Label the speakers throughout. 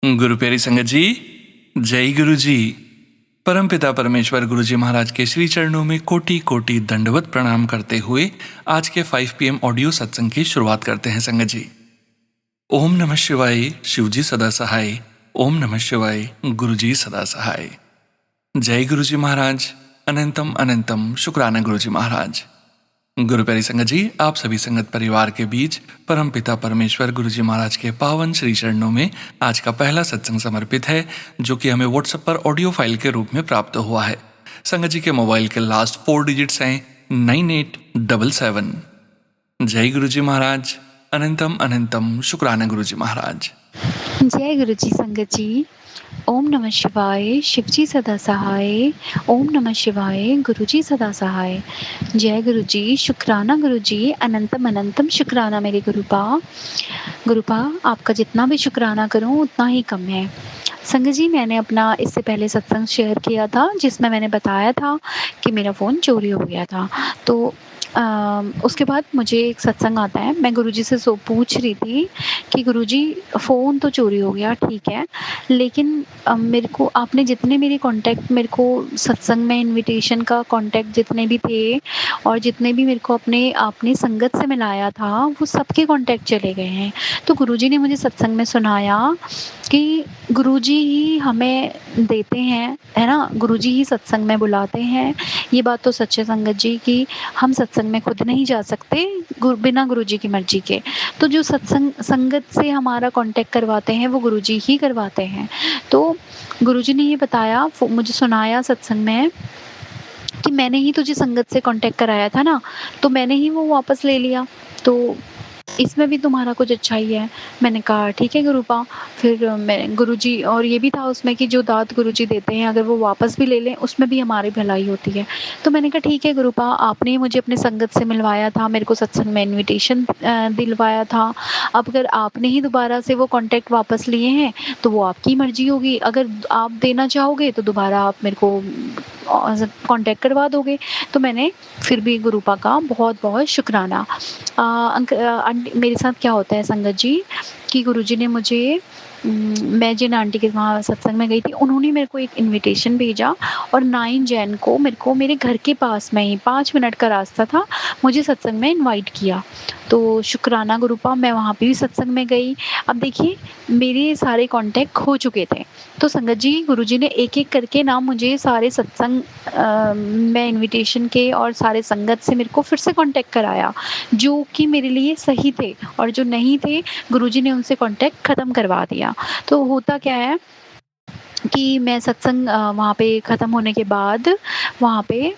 Speaker 1: गुरु प्यारी संगत जी, जय गुरु जी। परमपिता परमेश्वर गुरु जी महाराज के श्री चरणों में कोटि कोटि दंडवत प्रणाम करते हुए आज के 5 PM ऑडियो सत्संग की शुरुआत करते हैं संगत जी। ओम नमः शिवाय, शिव जी सदा सहाय। ओम नमः शिवाय, गुरु जी सदा सहाय। जय गुरु जी महाराज, अनंतम अनंतम शुक्राना गुरु जी महाराज। गुरु प्यारी संगत जी, आप सभी संगत परिवार के बीच परमपिता परमेश्वर गुरु जी महाराज के पावन श्री चरणों में आज का पहला सत्संग समर्पित है, जो कि हमें व्हाट्सएप पर ऑडियो फाइल के रूप में प्राप्त हुआ है। संगत जी के मोबाइल के लास्ट 4 डिजिट्स हैं 9877। जय गुरु जी महाराज, अनंतम अनंतम शुक्राना गुरु जी महाराज।
Speaker 2: जय गुरु जी संगत जी। ओम नमः शिवाय, शिव जी सदा सहाय। ओम नमः शिवाय, गुरु जी सदा सहाय। जय गुरु जी, शुक्राना गुरु जी, अनंतम अनंतम शुक्राना मेरे गुरुपा। गुरुपा, आपका जितना भी शुक्राना करूं उतना ही कम है। संगत जी, मैंने अपना इससे पहले सत्संग शेयर किया था जिसमें मैंने बताया था कि मेरा फ़ोन चोरी हो गया था। तो उसके बाद मुझे एक सत्संग आता है, मैं गुरुजी से पूछ रही थी कि गुरुजी फ़ोन तो चोरी हो गया, ठीक है, लेकिन मेरे को आपने जितने मेरे कॉन्टैक्ट मेरे को सत्संग में इनविटेशन का कॉन्टैक्ट जितने भी थे और जितने भी मेरे को अपनी संगत से मिलाया था, वो सबके कॉन्टैक्ट चले गए हैं। तो गुरुजी ने मुझे सत्संग में सुनाया कि गुरुजी ही हमें देते हैं, है ना, गुरुजी ही सत्संग में बुलाते हैं। ये बात तो सच है संगत जी कि हम सत्संग में खुद नहीं जा सकते बिना गुरुजी की मर्जी के। तो जो संगत से हमारा कांटेक्ट करवाते हैं वो गुरुजी ही करवाते हैं। तो गुरुजी ने ये बताया, मुझे सुनाया सत्संग में कि मैंने ही तुझे संगत से कांटेक्ट कराया था ना, तो मैंने ही वो वापस ले लिया, तो इसमें भी तुम्हारा कुछ अच्छा ही है। मैंने कहा ठीक है गुरुपा। फिर मैं गुरुजी, और ये भी था उसमें कि जो दात गुरुजी देते हैं अगर वो वापस भी ले लें उसमें भी हमारी भलाई होती है। तो मैंने कहा ठीक है गुरुपा, आपने मुझे अपने संगत से मिलवाया था, मेरे को सत्संग में इनविटेशन दिलवाया था। अब अगर आपने ही दोबारा से वो कॉन्टैक्ट वापस लिए हैं तो वो आपकी मर्जी होगी। अगर आप देना चाहोगे तो दोबारा आप मेरे को कांटेक्ट करवा दोगे। तो मैंने फिर भी गुरुपा का बहुत बहुत शुक्राना। मेरे साथ क्या होता है संगत जी कि गुरुजी ने मुझे मैं जिन आंटी के वहाँ सत्संग में गई थी उन्होंने मेरे को एक इनविटेशन भेजा और 9 जैन को मेरे को मेरे घर के पास में ही 5 मिनट का रास्ता था, मुझे सत्संग में इनवाइट किया। तो शुक्राना गुरुपा, मैं वहाँ पे भी सत्संग में गई। अब देखिए मेरे सारे कांटेक्ट खो चुके थे, तो संगत जी गुरुजी ने एक एक करके ना मुझे सारे सत्संग में इनविटेशन के और सारे संगत से मेरे को फिर से कांटेक्ट कराया, जो कि मेरे लिए सही थे, और जो नहीं थे गुरुजी ने उनसे कांटेक्ट ख़त्म करवा दिया। तो होता क्या है कि मैं सत्संग वहाँ पे ख़त्म होने के बाद वहाँ पे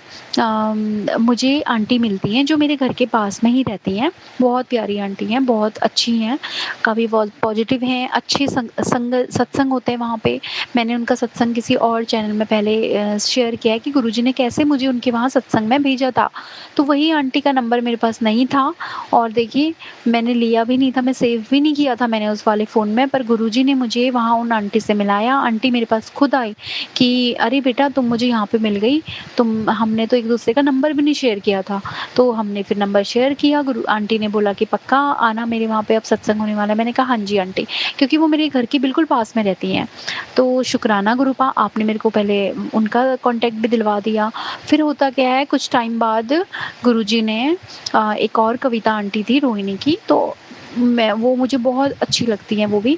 Speaker 2: मुझे आंटी मिलती हैं जो मेरे घर के पास में ही रहती हैं। बहुत प्यारी आंटी हैं, बहुत अच्छी हैं, काफ़ी पॉजिटिव हैं, अच्छे सत्संग होते हैं वहाँ पे। मैंने उनका सत्संग किसी और चैनल में पहले शेयर किया है कि गुरुजी ने कैसे मुझे उनके वहाँ सत्संग में भेजा था। तो वही आंटी का नंबर मेरे पास नहीं था और देखिए मैंने लिया भी नहीं था, मैं सेव भी नहीं किया था मैंने उस वाले फ़ोन में, पर गुरुजी ने मुझे वहाँ उन आंटी से मिलाया। आंटी मेरे पास खुद आई कि अरे बेटा तुम मुझे यहाँ पे मिल गई, हमने तो एक दूसरे का नंबर भी नहीं शेयर किया था। तो हमने फिर नंबर शेयर किया। गुरु आंटी ने बोला कि पक्का आना मेरे वहाँ पे, अब सत्संग होने वाला है। मैंने कहा हाँ जी आंटी, क्योंकि वो मेरे घर के बिल्कुल पास में रहती हैं। तो शुक्राना गुरुपा, आपने मेरे को पहले उनका कॉन्टैक्ट भी दिलवा दिया। फिर होता क्या है, कुछ टाइम बाद गुरुजी ने एक और कविता आंटी थी रोहिणी की, तो वो मुझे बहुत अच्छी लगती हैं वो भी।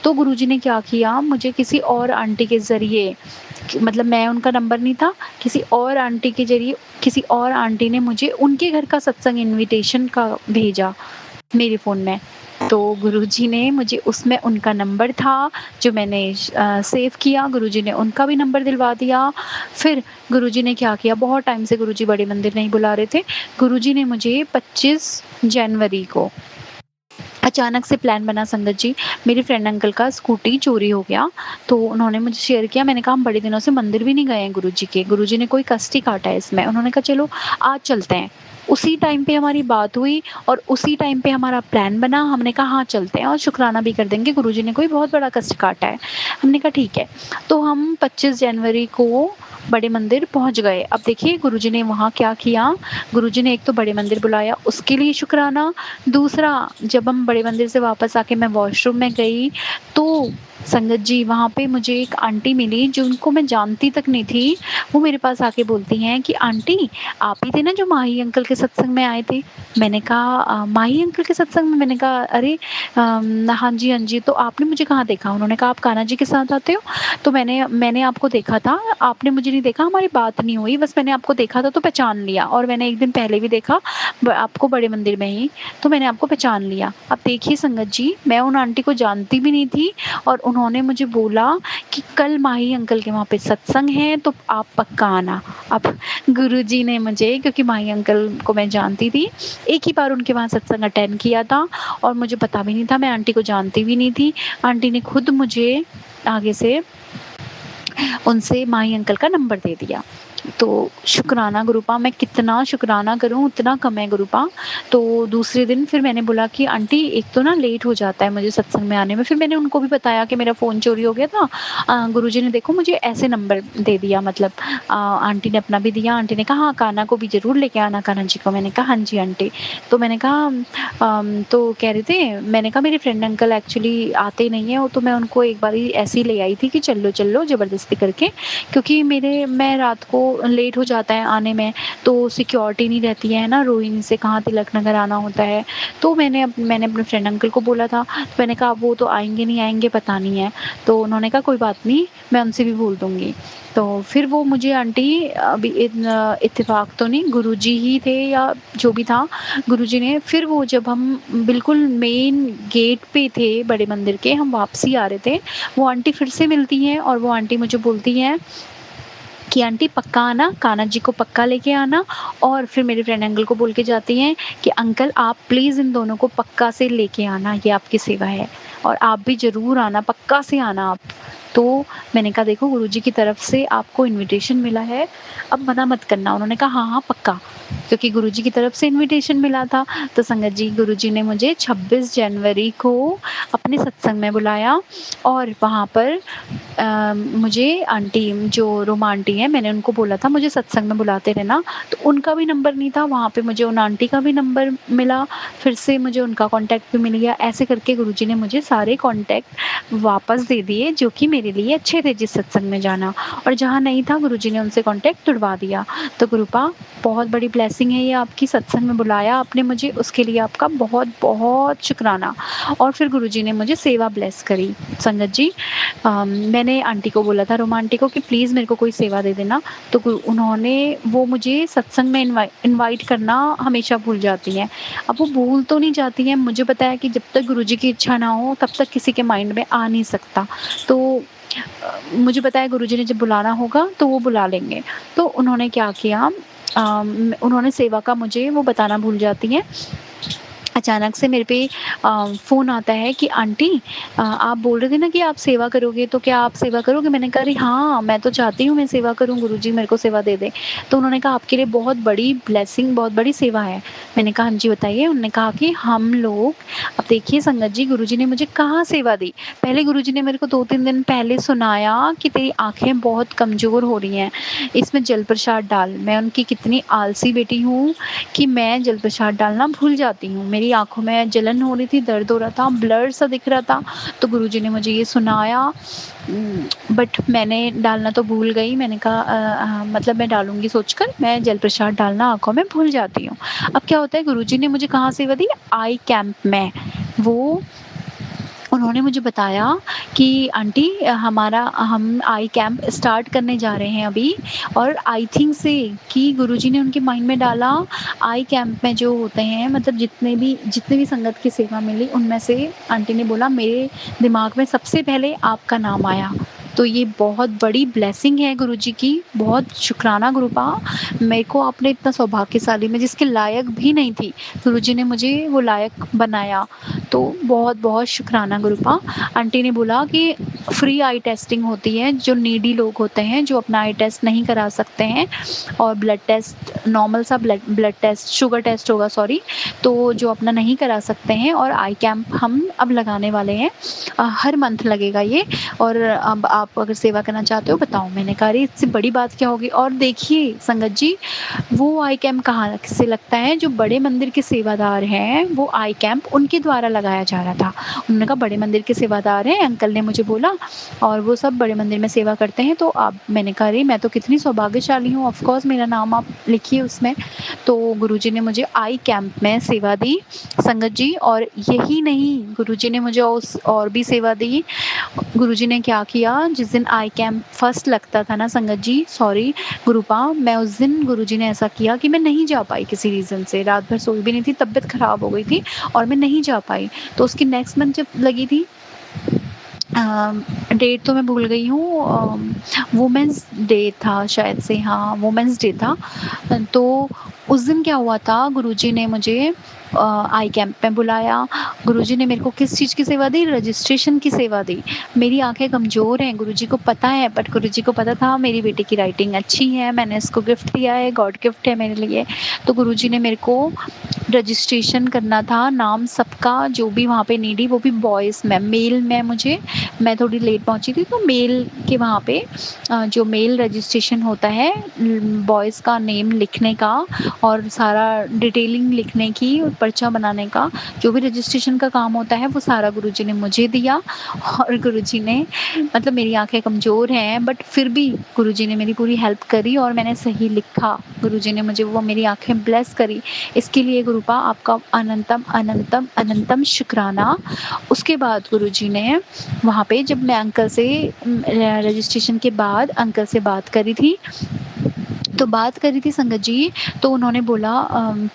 Speaker 2: तो गुरुजी ने क्या किया, मुझे किसी और आंटी के ज़रिए, मतलब मैं उनका नंबर नहीं था, किसी और आंटी के ज़रिए किसी और आंटी ने मुझे उनके घर का सत्संग इनविटेशन का भेजा मेरे फ़ोन में। तो गुरुजी ने मुझे उसमें उनका नंबर था जो मैंने सेव किया, गुरुजी ने उनका भी नंबर दिलवा दिया। फिर गुरुजी ने क्या किया, बहुत टाइम से गुरुजी बड़े मंदिर नहीं बुला रहे थे। गुरुजी ने मुझे 25 जनवरी को अचानक से प्लान बना संगत जी, मेरे फ्रेंड अंकल का स्कूटी चोरी हो गया, तो उन्होंने मुझे शेयर किया। मैंने कहा हम बड़े दिनों से मंदिर भी नहीं गए हैं गुरुजी के, गुरुजी ने कोई कष्ट ही काटा है इसमें। उन्होंने कहा चलो आज चलते हैं। उसी टाइम पे हमारी बात हुई और उसी टाइम पे हमारा प्लान बना। हमने कहा हाँ चलते हैं और शुक्राना भी कर देंगे, गुरुजी ने कोई बहुत बड़ा कष्ट काटा है। हमने कहा ठीक है। तो हम 25 जनवरी को बड़े मंदिर पहुंच गए। अब देखिए गुरुजी ने वहाँ क्या किया, गुरुजी ने एक तो बड़े मंदिर बुलाया, उसके लिए शुक्राना। दूसरा, जब हम बड़े मंदिर से वापस आके मैं वॉशरूम में गई तो संगत जी, वहाँ पे मुझे एक आंटी मिली जिनको मैं जानती तक नहीं थी। वो मेरे पास आके बोलती हैं कि आंटी, आप ही थे ना जो माही अंकल के सत्संग में आए थे? मैंने कहा माही अंकल के सत्संग में? मैंने कहा अरे हाँ जी, हाँ जी। तो आपने मुझे कहाँ देखा? उन्होंने कहा आप कान्हा जी के साथ आते हो? तो मैंने आपको देखा था, आपने मुझे नहीं देखा, हमारी बात नहीं हुई, बस मैंने आपको देखा था तो पहचान लिया, और मैंने 1 दिन पहले भी देखा आपको बड़े मंदिर में ही, तो मैंने आपको पहचान लिया। अब देखिए संगत जी, मैं उन आंटी को जानती भी नहीं थी, और उन्होंने मुझे बोला कि कल माही अंकल के वहाँ पे सत्संग है तो आप पक्का आना। अब गुरुजी ने मुझे, क्योंकि माही अंकल को मैं जानती थी, एक ही बार उनके वहाँ सत्संग अटेंड किया था और मुझे पता भी नहीं था, मैं आंटी को जानती भी नहीं थी। आंटी ने खुद मुझे आगे से उनसे माही अंकल का नंबर दे दिया। तो शुक्राना गुरुपा, मैं कितना शुक्राना करूँ उतना कम है गुरुपा। तो दूसरे दिन फिर मैंने बोला कि आंटी एक तो ना लेट हो जाता है मुझे सत्संग में आने में। फिर मैंने उनको भी बताया कि मेरा फ़ोन चोरी हो गया था। गुरुजी ने देखो मुझे ऐसे नंबर दे दिया, मतलब आंटी ने अपना भी दिया। आंटी ने कहा हाँ, कान्हा को भी ज़रूर लेके आना, कान्हा जी को। मैंने कहा हाँ जी आंटी। तो मैंने कहा तो कह रहे थे, मैंने कहा मेरे फ्रेंड अंकल एक्चुअली आते नहीं हैं, तो मैं उनको एक बारी ऐसे ही ले आई थी कि चलो ज़बरदस्ती करके, क्योंकि मैं रात को लेट हो जाता है आने में, तो सिक्योरिटी नहीं रहती है ना, रोहिणी से कहाँ तिलक नगर आना होता है। तो मैंने अपने फ्रेंड अंकल को बोला था, तो मैंने कहा वो तो आएँगे नहीं आएँगे पता नहीं है। तो उन्होंने कहा कोई बात नहीं, मैं उनसे भी बोल दूँगी। तो फिर वो मुझे आंटी अभी इत्तेफ़ाक तो नहीं, गुरुजी ही थे या जो भी था, गुरुजी ने फिर वो जब हम बिल्कुल मेन गेट पे थे बड़े मंदिर के, हम वापसी आ रहे थे, वो आंटी फिर से मिलती हैं और वो आंटी मुझे बोलती हैं कि आंटी पक्का आना, कान्हा जी को पक्का लेके आना। और फिर मेरे फ्रेंड अंकल को बोल के जाती हैं कि अंकल आप प्लीज़ इन दोनों को पक्का से लेके आना, ये आपकी सेवा है, और आप भी ज़रूर आना, पक्का से आना आप। तो मैंने कहा देखो गुरुजी की तरफ से आपको इन्विटेशन मिला है, अब मना मत करना। उन्होंने कहा हाँ, हाँ पक्का, क्योंकि गुरुजी की तरफ से इन्विटेशन मिला था। तो संगत जी, गुरुजी ने मुझे 26 जनवरी को अपने सत्संग में बुलाया, और वहाँ पर मुझे आंटी, जो रोमा आंटी हैं, मैंने उनको बोला था मुझे सत्संग में बुलाते रहना, तो उनका भी नंबर नहीं था वहाँ पे, मुझे उन आंटी का भी नंबर मिला, फिर से मुझे उनका कॉन्टैक्ट भी मिल गया। ऐसे करके गुरुजी ने मुझे सारे कॉन्टैक्ट वापस दे दिए जो कि मेरे लिए अच्छे थे जिस सत्संग में जाना, और जहाँ नहीं था गुरुजी ने उनसे कॉन्टैक्ट तुड़वा दिया। तो गुरुपा, बहुत बड़ी ब्लेसिंग है ये आपकी, सत्संग में बुलाया आपने मुझे, उसके लिए आपका बहुत बहुत शुक्राना। और फिर गुरुजी ने मुझे सेवा ब्लेस करी। संगत जी, मैंने आंटी को बोला था, रोमा आंटी को, कि प्लीज़ मेरे को कोई सेवा दे देना, तो उन्होंने, वो मुझे सत्संग में इनवाइट करना हमेशा भूल जाती हैं। अब वो भूल तो नहीं जाती हैं, मुझे पता है कि जब तक गुरुजी की इच्छा ना हो तब तक किसी के माइंड में आ नहीं सकता। तो मुझे पता है गुरुजी ने जब बुलाना होगा तो वो बुला लेंगे। तो उन्होंने क्या किया, उन्होंने सेवा का मुझे वो बताना भूल जाती हैं। अचानक से मेरे पे फ़ोन आता है कि आंटी, आप बोल रहे थे ना कि आप सेवा करोगे, तो क्या आप सेवा करोगे? मैंने कहा अरे हाँ, मैं तो चाहती हूँ मैं सेवा करूँ, गुरुजी मेरे को सेवा दे दें। तो उन्होंने कहा आपके लिए बहुत बड़ी ब्लेसिंग, बहुत बड़ी सेवा है। मैंने कहा हाँ जी बताइए। उन्होंने कहा कि हम लोग, अब देखिए संगत जी, गुरुजी ने मुझे कहाँ सेवा दी। पहले गुरुजी ने मेरे को 2-3 दिन पहले सुनाया कि तेरी आँखें बहुत कमज़ोर हो रही हैं, इसमें जल प्रसाद डाल। मैं उनकी कितनी आलसी बेटी हूँ कि मैं जल प्रसाद डालना भूल जाती हूँ। मेरी आँखों में जलन हो रही थी, दर्द हो रहा था, ब्लर सा दिख रहा था, तो गुरुजी ने मुझे ये सुनाया। बट मैंने डालना तो भूल गई। मैंने कहा मतलब मैं डालूँगी सोचकर, मैं जल प्रसाद डालना आँखों में भूल जाती हूँ। अब क्या होता है, गुरुजी ने मुझे कहाँ सेवा दी, आई कैंप में। वो उन्होंने मुझे बताया कि आंटी, हम आई कैंप स्टार्ट करने जा रहे हैं अभी, और आई थिंक से कि गुरुजी ने उनके माइंड में डाला, आई कैंप में जो होते हैं, मतलब जितने भी संगत की सेवा मिली उनमें से आंटी ने बोला मेरे दिमाग में सबसे पहले आपका नाम आया। तो ये बहुत बड़ी ब्लेसिंग है गुरुजी की, बहुत शुक्राना गुरुपा। मेरे को आपने इतना सौभाग्यशाली, मैं जिसके लायक भी नहीं थी, गुरुजी ने मुझे वो लायक बनाया। तो बहुत बहुत शुक्राना गुरुपा। आंटी ने बोला कि फ्री आई टेस्टिंग होती है, जो नीडी लोग होते हैं जो अपना आई टेस्ट नहीं करा सकते हैं, और ब्लड टेस्ट, नॉर्मल सा ब्लड टेस्ट, शुगर टेस्ट होगा सॉरी, तो जो अपना नहीं करा सकते हैं, और आई कैंप हम अब लगाने वाले हैं। हर मंथ लगेगा ये, और अब आप अगर सेवा करना चाहते हो बताओ। मैंने कहा अरे इससे बड़ी बात क्या होगी। और देखिए संगत जी, वो आई कैंप कहाँ से लगता है, जो बड़े मंदिर के सेवादार हैं वो आई कैंप उनके द्वारा लगाया जा रहा था। उन्होंने कहा बड़े मंदिर के सेवादार हैं, अंकल ने मुझे बोला था और वो सब बड़े मंदिर में सेवा करते हैं, तो आप मैंने कहा अरे मैं तो कितनी सौभाग्यशाली हूँ, ऑफ़ कोर्स मेरा नाम आप लिखिए उसमें। तो गुरुजी ने मुझे आई कैंप में सेवा दी संगत जी, और यही नहीं गुरुजी ने मुझे उस और भी सेवा दी। गुरुजी ने क्या किया, जिस दिन आई कैंप फर्स्ट लगता था ना संगत जी, सॉरी गुरुपा, मैं उस दिन गुरुजी ने ऐसा किया कि मैं नहीं जा पाई किसी रीज़न से, रात भर सोई भी नहीं थी, तबीयत ख़राब हो गई थी और मैं नहीं जा पाई। तो उसकी नेक्स्ट मंथ जब लगी थी डेट तो मैं भूल गई हूँ, वुमेंस डे था शायद से, हाँ वुमेंस डे था। तो उस दिन क्या हुआ था, गुरुजी ने मुझे आई कैंप में बुलाया। गुरुजी ने मेरे को किस चीज़ की सेवा दी, रजिस्ट्रेशन की सेवा दी। मेरी आंखें कमज़ोर हैं, गुरुजी को पता है, बट गुरुजी को पता था मेरी बेटी की राइटिंग अच्छी है, मैंने इसको गिफ्ट दिया है, गॉड गिफ्ट है मेरे लिए। तो गुरुजी ने मेरे को रजिस्ट्रेशन करना था, नाम सबका जो भी वहाँ पे नीडी, वो भी बॉयज़ में, मेल में मुझे, मैं थोड़ी लेट पहुँची थी तो मेल के वहाँ पे जो मेल रजिस्ट्रेशन होता है, बॉयज़ का नेम लिखने का और सारा डिटेलिंग लिखने की और पर्चा बनाने का, जो भी रजिस्ट्रेशन का काम होता है वो सारा गुरुजी ने मुझे दिया। और गुरुजी ने, मतलब मेरी आंखें कमज़ोर हैं बट फिर भी गुरुजी ने मेरी पूरी हेल्प करी और मैंने सही लिखा। गुरुजी ने मुझे वो मेरी आंखें ब्लेस करी, इसके लिए गुरुपा आपका अनंतम अनंतम अनंतम शुक्राना। उसके बाद गुरुजी ने वहाँ पे, जब मैं अंकल से रजिस्ट्रेशन के बाद अंकल से बात करी थी, तो बात करी थी संगत जी, तो उन्होंने बोला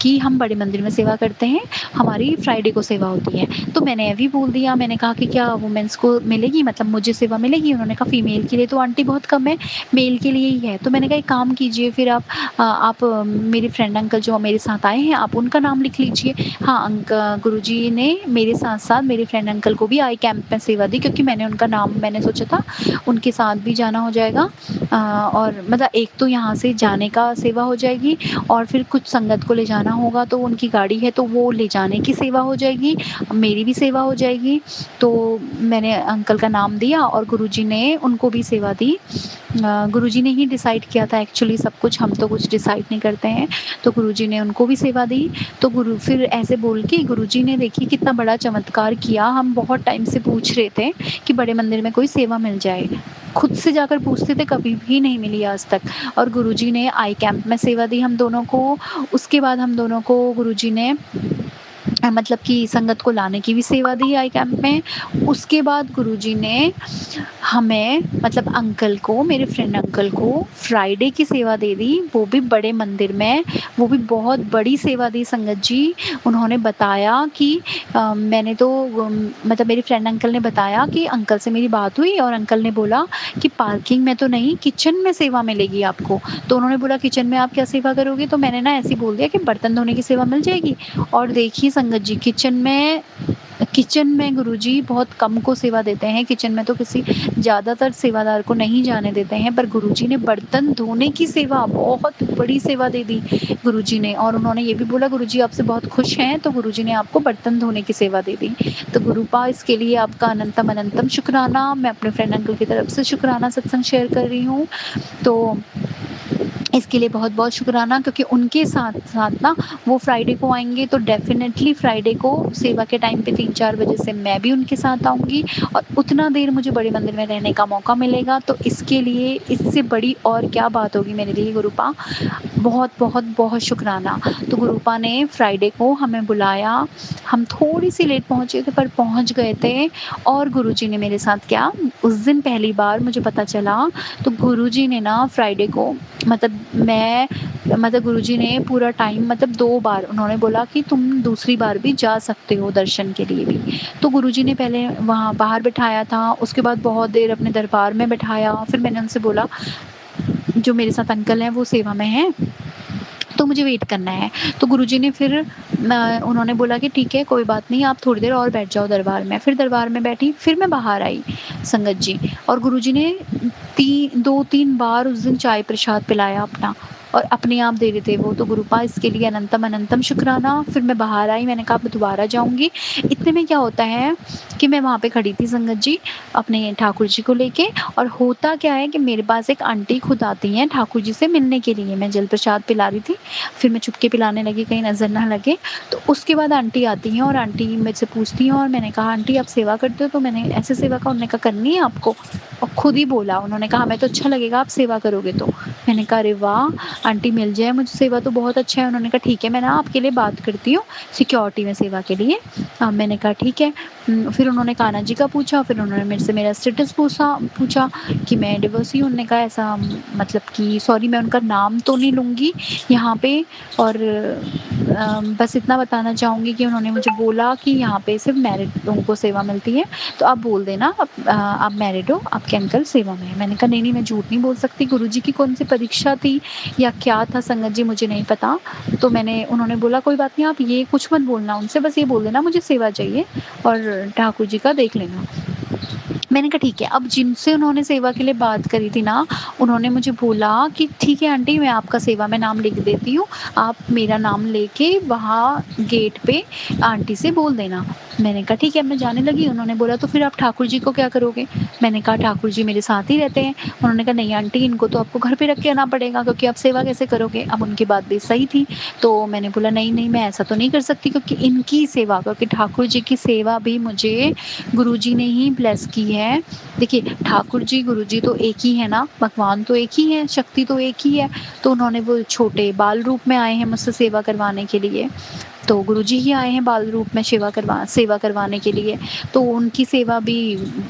Speaker 2: कि हम बड़े मंदिर में सेवा करते हैं, हमारी फ्राइडे को सेवा होती है। तो मैंने ये भी बोल दिया, मैंने कहा कि क्या वुमेन्स को मिलेगी, मतलब मुझे सेवा मिलेगी? उन्होंने कहा फीमेल के लिए तो आंटी बहुत कम है, मेल के लिए ही है। तो मैंने कहा एक काम कीजिए फिर आप मेरे फ्रेंड अंकल जो मेरे साथ आए हैं, आप उनका नाम लिख लीजिए। हाँ, गुरुजी ने मेरे साथ साथ मेरे फ्रेंड अंकल को भी आई कैंप में सेवा दी, क्योंकि मैंने उनका नाम, मैंने सोचा था उनके साथ भी जाना हो जाएगा, और मतलब एक तो यहाँ से जाने का सेवा हो जाएगी और फिर कुछ संगत को ले जाना होगा, तो उनकी गाड़ी है तो वो ले जाने की सेवा हो जाएगी, मेरी भी सेवा हो जाएगी। तो मैंने अंकल का नाम दिया और गुरुजी ने उनको भी सेवा दी। गुरुजी ने ही डिसाइड किया था एक्चुअली सब कुछ, हम तो कुछ डिसाइड नहीं करते हैं। तो गुरुजी ने उनको भी सेवा दी। तो फिर ऐसे बोल के गुरुजी ने, देखिए कितना बड़ा चमत्कार किया। हम बहुत टाइम से पूछ रहे थे कि बड़े मंदिर में कोई सेवा मिल जाए, खुद से जाकर पूछते थे, कभी भी नहीं मिली आज तक। और गुरुजी ने आई कैंप में सेवा दी हम दोनों को। उसके बाद हम दोनों को गुरुजी ने मतलब कि संगत को लाने की भी सेवा दी आई कैंप में। उसके बाद गुरुजी ने हमें, मतलब अंकल को, मेरे फ्रेंड अंकल को फ्राइडे की सेवा दे दी, वो भी बड़े मंदिर में, वो भी बहुत बड़ी सेवा दी संगत जी। उन्होंने बताया कि मैंने तो मतलब मेरे फ्रेंड अंकल ने बताया कि अंकल से मेरी बात हुई और अंकल ने बोला कि पार्किंग में तो नहीं, किचन में सेवा मिलेगी आपको। तो उन्होंने बोला किचन में आप क्या सेवा करोगे? तो मैंने ना ऐसे ही बोल दिया कि बर्तन धोने की सेवा मिल जाएगी। और देखिए संगत जी, किचन में गुरुजी बहुत कम को सेवा देते हैं, किचन में तो किसी ज़्यादातर सेवादार को नहीं जाने देते हैं, पर गुरुजी ने बर्तन धोने की सेवा, बहुत बड़ी सेवा दे दी गुरुजी ने। और उन्होंने ये भी बोला गुरुजी आपसे बहुत खुश हैं, तो गुरुजी ने आपको बर्तन धोने की सेवा दे दी। तो गुरुपा इसके लिए आपका अनंतम अनंतम शुक्राना। मैं अपने फ्रेंड अंकल की तरफ से शुक्राना सत्संग शेयर कर रही हूँ। तो इसके लिए बहुत बहुत शुक्राना, क्योंकि उनके साथ साथ ना वो फ्राइडे को आएंगे, तो डेफिनेटली फ्राइडे को सेवा के टाइम पे 3-4 बजे से मैं भी उनके साथ आऊँगी और उतना देर मुझे बड़े मंदिर में रहने का मौका मिलेगा। तो इसके लिए, इससे बड़ी और क्या बात होगी मेरे लिए गुरुपा। बहुत बहुत बहुत शुक्राना। तो गुरुपा ने फ्राइडे को हमें बुलाया, हम थोड़ी सी लेट पहुँचे थे पर पहुँच गए थे। और गुरुजी ने मेरे साथ क्या, उस दिन पहली बार मुझे पता चला, तो गुरुजी ने ना फ्राइडे को, मतलब गुरुजी ने पूरा टाइम, मतलब 2 बार उन्होंने बोला कि तुम दूसरी बार भी जा सकते हो दर्शन के लिए भी। तो गुरुजी ने पहले वहाँ बाहर बिठाया था, उसके बाद बहुत देर अपने दरबार में बिठाया। फिर मैंने उनसे बोला, जो मेरे साथ अंकल हैं वो सेवा में हैं, तो मुझे वेट करना है। तो गुरुजी ने फिर उन्होंने बोला कि ठीक है कोई बात नहीं, आप थोड़ी देर और बैठ जाओ दरबार में। फिर दरबार में बैठी, फिर मैं बाहर आई संगत जी, और गुरुजी ने 2-3 बार उस दिन चाय प्रसाद पिलाया अपना, और अपने आप दे रहे थे वो। तो गुरुपा इसके लिए अनंतम अनंतम शुक्राना। फिर मैं बाहर आई, मैंने कहा मैं दोबारा जाऊँगी। इतने में क्या होता है कि मैं वहाँ पे खड़ी थी संगत जी, अपने ठाकुर जी को लेके, और होता क्या है कि मेरे पास एक आंटी खुद आती हैं ठाकुर जी से मिलने के लिए। मैं जल प्रसाद पिला रही थी, फिर मैं चुपके पिलाने लगी कहीं नज़र ना लगे। तो उसके बाद आंटी आती हैं और आंटी मुझसे पूछती हैं, और मैंने कहा आंटी आप सेवा करते हो? तो मैंने ऐसे सेवा का, उन्होंने कहा करनी है आपको? और खुद ही बोला, उन्होंने कहा हमें तो अच्छा लगेगा आप सेवा करोगे तो। मैंने कहा अरे वाह! आंटी मिल जाए मुझे सेवा तो बहुत अच्छा है। उन्होंने कहा ठीक है, मैं ना आपके लिए बात करती हूँ सिक्योरिटी में सेवा के लिए। मैंने कहा ठीक है। फिर उन्होंने कान्हा जी का पूछा, फिर उन्होंने मेरे से मेरा स्टेटस पूछा कि मैं डिवोर्सी हूँ। उन्होंने कहा ऐसा, मतलब कि सॉरी मैं उनका नाम तो नहीं लूँगी यहाँ पे, और बस इतना बताना चाहूँगी कि उन्होंने मुझे बोला कि यहाँ पे सिर्फ़ मैरिड लोगों को सेवा मिलती है, तो आप बोल देना आप मैरिड हो, आपके अंकल सेवा में हैं। मैंने कहा नहीं, नहीं मैं झूठ नहीं बोल सकती, गुरुजी की कौन-सी परीक्षा थी या क्या था संगत जी मुझे नहीं पता। तो उन्होंने बोला कोई बात नहीं, आप ये कुछ मत बोलना उनसे, बस ये बोल देना मुझे सेवा चाहिए और ठाकुर जी का देख लेना। मैंने कहा ठीक है। अब जिनसे उन्होंने सेवा के लिए बात करी थी ना, उन्होंने मुझे बोला कि ठीक है आंटी, मैं आपका सेवा में नाम लिख देती हूँ, आप मेरा नाम लेके वहाँ गेट पे आंटी से बोल देना। मैंने कहा ठीक है, मैं जाने लगी। उन्होंने बोला तो फिर आप ठाकुर जी को क्या करोगे? मैंने कहा ठाकुर जी मेरे साथ ही रहते हैं। उन्होंने कहा नहीं आंटी, इनको तो आपको घर पे रख के आना पड़ेगा, क्योंकि आप सेवा कैसे करोगे? अब उनकी बात भी सही थी। तो मैंने बोला नहीं, नहीं मैं ऐसा तो नहीं कर सकती, क्योंकि इनकी सेवा, क्योंकि ठाकुर जी की सेवा भी मुझे गुरुजी ने ही ब्लेस की है। देखिए ठाकुर जी, गुरु जी तो एक ही है ना, भगवान तो एक ही है, शक्ति तो एक ही है। तो उन्होंने वो छोटे बाल रूप में आए हैं मुझसे सेवा करवाने के लिए। तो गुरुजी ही आए हैं बाल रूप में सेवा करवाने के लिए। तो उनकी सेवा भी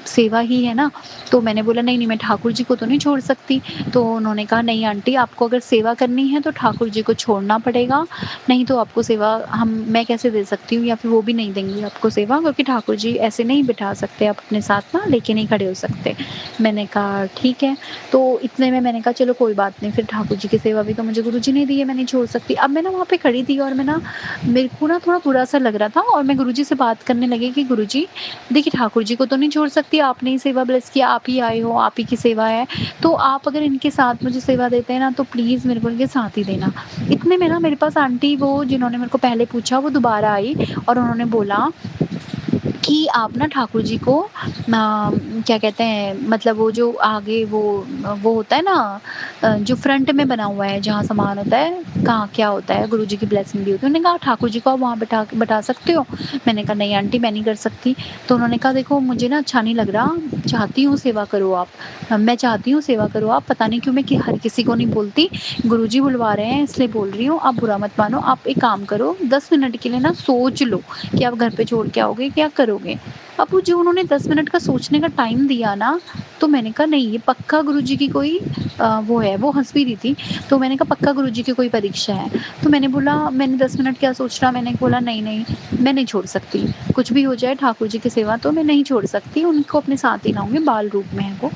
Speaker 2: सेवा ही है ना। तो मैंने बोला नहीं, नहीं मैं ठाकुर जी को तो नहीं छोड़ सकती। तो उन्होंने कहा नहीं आंटी, आपको अगर सेवा करनी है तो ठाकुर जी को छोड़ना पड़ेगा, नहीं तो आपको सेवा मैं कैसे दे सकती हूँ, या फिर वो भी नहीं देंगी आपको सेवा, क्योंकि ठाकुर जी ऐसे नहीं बिठा सकते आप अपने साथ ना, लेके नहीं खड़े हो सकते। मैंने कहा ठीक है। तो इतने में मैंने कहा चलो कोई बात नहीं, फिर ठाकुर जी की सेवा भी तो मुझे गुरु जी ने दी है, मैं नहीं छोड़ सकती। अब मैं ना वहाँ पे खड़ी थी और मेरे को ना थोड़ा बुरा-सा लग रहा था, और मैं गुरुजी से बात करने लगी कि गुरुजी देखिए ठाकुर जी को तो नहीं छोड़ सकती, आपने ही सेवा ब्लेस किया, आप ही आए हो, आप ही की सेवा है, तो आप अगर इनके साथ मुझे सेवा देते हैं ना, तो प्लीज़ मेरे को इनके साथ ही देना। इतने में ना मेरे पास आंटी, वो जिन्होंने मेरे को पहले पूछा, वो दोबारा आई और उन्होंने बोला कि आप ना ठाकुर जी को क्या कहते हैं, मतलब वो जो आगे वो होता है ना, जो फ्रंट में बना हुआ है जहाँ सामान होता है, कहाँ क्या होता है, गुरुजी की ब्लेसिंग दी होती है। उन्होंने कहा ठाकुर जी को आप वहाँ बैठा सकते हो? मैंने कहा नहीं आंटी, मैं नहीं कर सकती। तो उन्होंने कहा देखो मुझे ना अच्छा नहीं लग रहा, चाहती हूँ सेवा करो आप। मैं चाहती हूँ सेवा करो आप, पता नहीं क्यों मैं हर किसी को नहीं बोलती, गुरुजी बुलवा रहे हैं इसलिए बोल रही हूँ, आप बुरा मत मानो। आप एक काम करो, 10 मिनट के लिए ना सोच लो कि आप घर पे छोड़ के आओगे, क्या करोगे? अब वो जो उन्होंने 10 मिनट का सोचने का टाइम दिया ना, तो मैंने कहा नहीं, ये पक्का गुरुजी की कोई वो है, वो हँस भी रही थी। तो मैंने कहा पक्का गुरुजी की कोई परीक्षा है। तो मैंने बोला मैंने 10 मिनट क्या सोचना, मैंने बोला नहीं, नहीं मैं नहीं छोड़ सकती। कुछ भी हो जाए ठाकुर जी की सेवा तो मैं नहीं छोड़ सकती, उनको अपने साथ ही लाऊँगी, बाल रूप में है वो।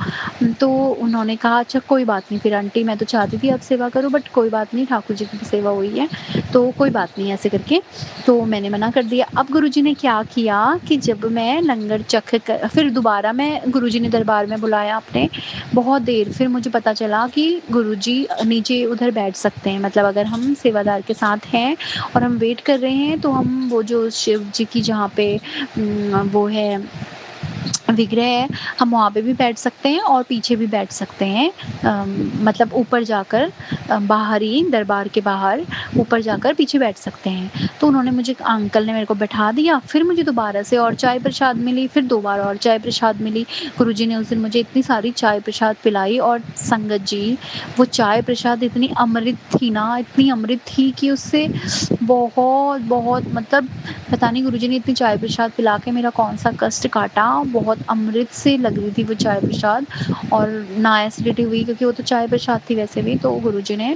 Speaker 2: तो उन्होंने कहा अच्छा कोई बात नहीं फिर आंटी, मैं तो चाहती थी आप सेवा करो, बट कोई बात नहीं, ठाकुर जी की भी सेवा हुई है, तो कोई बात नहीं ऐसे करके। तो मैंने मना कर दिया। अब गुरुजी ने क्या किया कि जब मैं लंगर चख कर, फिर दोबारा मैं, गुरुजी ने दरबार में बुलाया अपने, बहुत देर फिर मुझे पता चला कि गुरुजी नीचे उधर बैठ सकते हैं, मतलब अगर हम सेवादार के साथ हैं और हम वेट कर रहे हैं, तो हम वो जो शिव जी की जहाँ पे वो है विग्रह है, हम वहाँ पे भी बैठ सकते हैं और पीछे भी बैठ सकते हैं, मतलब ऊपर जाकर, बाहर ही दरबार के बाहर ऊपर जाकर पीछे बैठ सकते हैं। तो उन्होंने मुझे, अंकल ने मेरे को बैठा दिया, फिर मुझे दोबारा से और चाय प्रसाद मिली, फिर 2 बार और चाय प्रसाद मिली। गुरुजी ने उस दिन मुझे इतनी सारी चाय प्रसाद पिलाई, और संगत जी वो चाय प्रसाद इतनी अमृत थी ना, इतनी अमृत थी कि उससे बहुत बहुत, मतलब पता नहीं गुरुजी ने इतनी चाय प्रसाद पिला के मेरा कौन-सा कष्ट काटा। बहुत अमृत से लग रही थी वो चाय प्रसाद, और ना एसिडिटी हुई, क्योंकि वो तो चाय प्रसाद थी वैसे भी। तो गुरुजी ने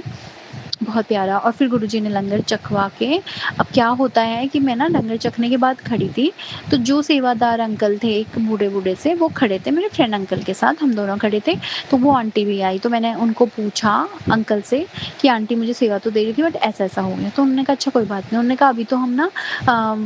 Speaker 2: बहुत प्यारा, और फिर गुरुजी ने लंगर चखवा के, अब क्या होता है कि मैं ना लंगर चखने के बाद खड़ी थी, तो जो सेवादार अंकल थे एक बूढ़े-बूढ़े से, वो खड़े थे मेरे फ्रेंड अंकल के साथ, हम दोनों खड़े थे। तो वो आंटी भी आई, तो मैंने उनको पूछा अंकल से कि आंटी मुझे सेवा तो दे रही थी, बट ऐसा-ऐसा हो गया। तो उन्होंने कहा अच्छा कोई बात नहीं। उन्होंने कहा अभी तो हम ना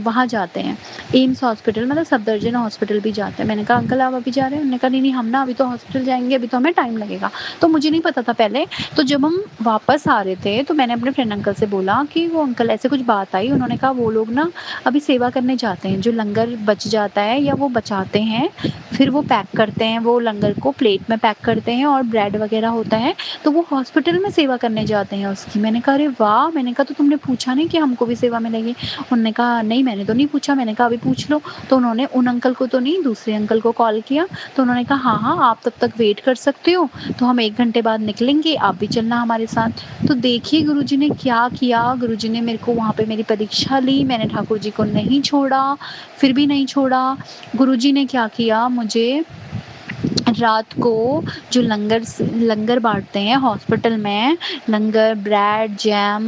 Speaker 2: वहाँ जाते हैं, एम्स हॉस्पिटल, मतलब सफदरजंग हॉस्पिटल भी जाते हैं। मैंने कहा अंकल आप अभी जा रहे हैं? उन्होंने कहा नहीं, नहीं हम ना अभी तो हॉस्पिटल जाएँगे, अभी तो हमें टाइम लगेगा। तो मुझे नहीं पता था पहले, तो जब हम वापस आ रहे थे तो तो मैंने अपने फ्रेंड अंकल से बोला कि वो अंकल ऐसे कुछ बात आई, उन्होंने कहा वो लोग ना अभी सेवा करने जाते हैं, जो लंगर बच जाता है या वो बचाते हैं, फिर वो पैक करते हैं, वो लंगर को प्लेट में पैक करते हैं और ब्रेड वगैरह होता है, तो वो हॉस्पिटल में सेवा करने जाते हैं उसकी। मैंने कहा अरे वाह! मैंने कहा तो तुमने पूछा नहीं कि हमको भी सेवा मिलेगी? उन्होंने कहा नहीं मैंने तो नहीं पूछा। मैंने कहा अभी पूछ लो। तो उन्होंने उन अंकल को तो नहीं, दूसरे अंकल को कॉल किया, तो उन्होंने कहा हाँ, हाँ, आप तब तक वेट कर सकते हो, तो हम 1 घंटे बाद निकलेंगे, आप भी चलना हमारे साथ। तो देखिए गुरुजी ने क्या किया, गुरुजी ने मेरे को वहाँ पे मेरी परीक्षा ली, मैंने ठाकुर जी को नहीं छोड़ा, फिर भी नहीं छोड़ा। गुरुजी ने क्या किया, मुझे रात को जो लंगर बाँटते हैं हॉस्पिटल में, लंगर, ब्रेड, जैम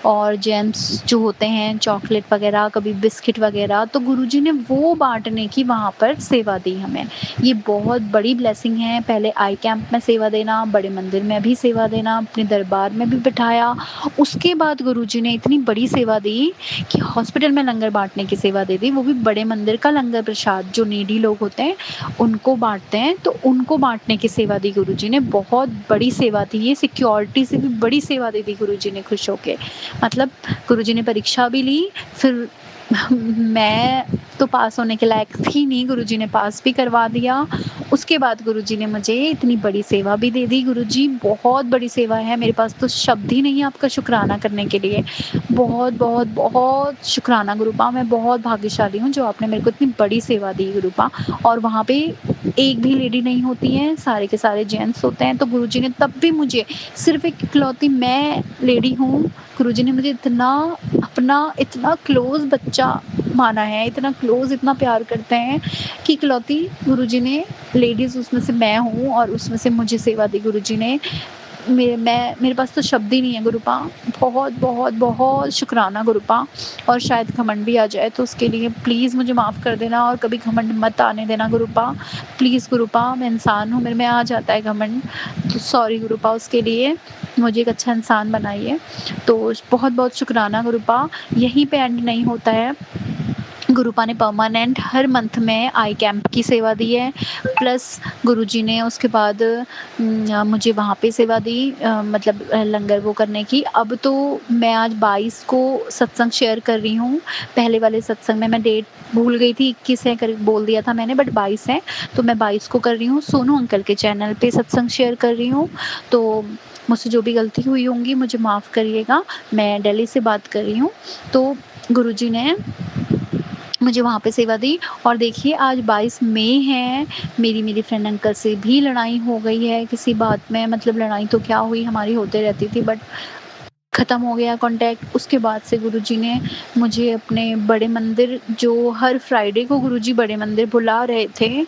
Speaker 2: और जेम्स जो होते हैं, चॉकलेट वगैरह, कभी बिस्किट वगैरह, तो गुरुजी ने वो बाँटने की वहाँ पर सेवा दी हमें। ये बहुत बड़ी ब्लेसिंग है। पहले आई कैंप में सेवा देना, बड़े मंदिर में भी सेवा देना, अपने दरबार में भी बिठाया। उसके बाद गुरुजी ने इतनी बड़ी सेवा दी कि हॉस्पिटल में लंगर बाँटने की सेवा दे दी, वो भी बड़े मंदिर का लंगर प्रसाद, जो नीडी लोग होते हैं उनको बाँटते हैं, तो उनको बाँटने की सेवा दी गुरुजी ने। बहुत बड़ी सेवा थी ये, सिक्योरिटी से भी बड़ी सेवा दे दी गुरुजी ने खुश होके। मतलब गुरुजी ने परीक्षा भी ली, फिर मैं तो पास होने के लायक थी नहीं, गुरुजी ने पास भी करवा दिया। उसके बाद गुरुजी ने मुझे इतनी बड़ी सेवा भी दे दी। गुरुजी बहुत बड़ी सेवा है, मेरे पास तो शब्द ही नहीं है आपका शुक्राना करने के लिए। बहुत, बहुत, बहुत शुक्राना गुरुपा, मैं बहुत भाग्यशाली हूँ जो आपने मेरे को इतनी बड़ी सेवा दी गुरुपा। और वहाँ पे एक भी लेडी नहीं होती है, सारे के सारे जेंट्स होते हैं, तो गुरुजी ने तब भी मुझे, सिर्फ़ एक इकलौती मैं लेडी हूँ, गुरुजी ने मुझे इतना अपना इतना क्लोज़ बच्चा माना है, इतना क्लोज़, इतना प्यार करते हैं कि इकलौती गुरुजी ने लेडीज़, उसमें से मैं हूँ और उसमें से मुझे सेवा दी गुरुजी ने। मेरे पास तो शब्द ही नहीं है गुरुपा। बहुत, बहुत, बहुत शुक्राना गुरुपा। और शायद घमंड भी आ जाए तो उसके लिए प्लीज़ मुझे माफ़ कर देना, और कभी घमंड मत आने देना गुरुपा। प्लीज़ गुरुपा, मैं इंसान हूँ, मेरे में आ जाता है घमंड, तो सॉरी गुरुपा उसके लिए। मुझे एक अच्छा इंसान बनाइए। तो बहुत-बहुत शुक्राना गुरुपा। यहीं पे एंड नहीं होता है। गुरुपा ने परमानेंट हर मंथ में आई कैंप की सेवा दी है, प्लस गुरुजी ने उसके बाद मुझे वहाँ पे सेवा दी, मतलब लंगर वो करने की। अब तो मैं आज 22 को सत्संग शेयर कर रही हूँ। पहले वाले सत्संग में मैं डेट भूल गई थी, 21 है कर बोल दिया था मैंने, बट 22 है, तो मैं 22 को कर रही हूँ। सोनू अंकल के चैनल पे सत्संग शेयर कर रही हूँ। तो मुझसे जो भी गलती हुई होंगी मुझे माफ़ करिएगा। मैं दिल्ली से बात कर रही हूँ। तो गुरुजी ने मुझे वहाँ पे सेवा दी। और देखिए आज 22 मई है, मेरी फ्रेंड अंकल से भी लड़ाई हो गई है किसी बात में, मतलब लड़ाई तो क्या हुई, हमारी होते रहती थी, बट ख़त्म हो गया कॉन्टैक्ट। उसके बाद से गुरुजी ने मुझे अपने बड़े मंदिर, जो हर फ्राइडे को गुरुजी बड़े मंदिर बुला रहे थे,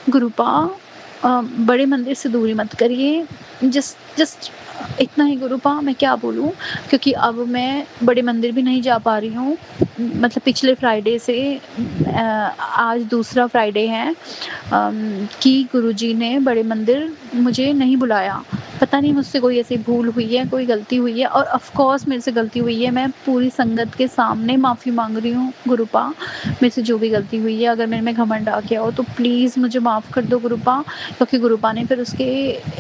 Speaker 2: गुरुपा बड़े मंदिर से दूरी मत करिए। जस्ट इतना ही गुरुपा, मैं क्या बोलूँ, क्योंकि अब मैं बड़े मंदिर भी नहीं जा पा रही हूँ। मतलब पिछले फ्राइडे से आज दूसरा फ्राइडे है कि गुरुजी ने बड़े मंदिर मुझे नहीं बुलाया। पता नहीं मुझसे कोई ऐसी भूल हुई है, कोई गलती हुई है, और ऑफ़ कोर्स मेरे से गलती हुई है। मैं पूरी संगत के सामने माफ़ी माँग रही हूँ गुरुपा, मेरे से जो भी गलती हुई है। अगर मेरे में घमंड आ गया हो तो प्लीज़ मुझे माफ़ कर दो गुरुपा, क्योंकि गुरुपा ने फिर उसके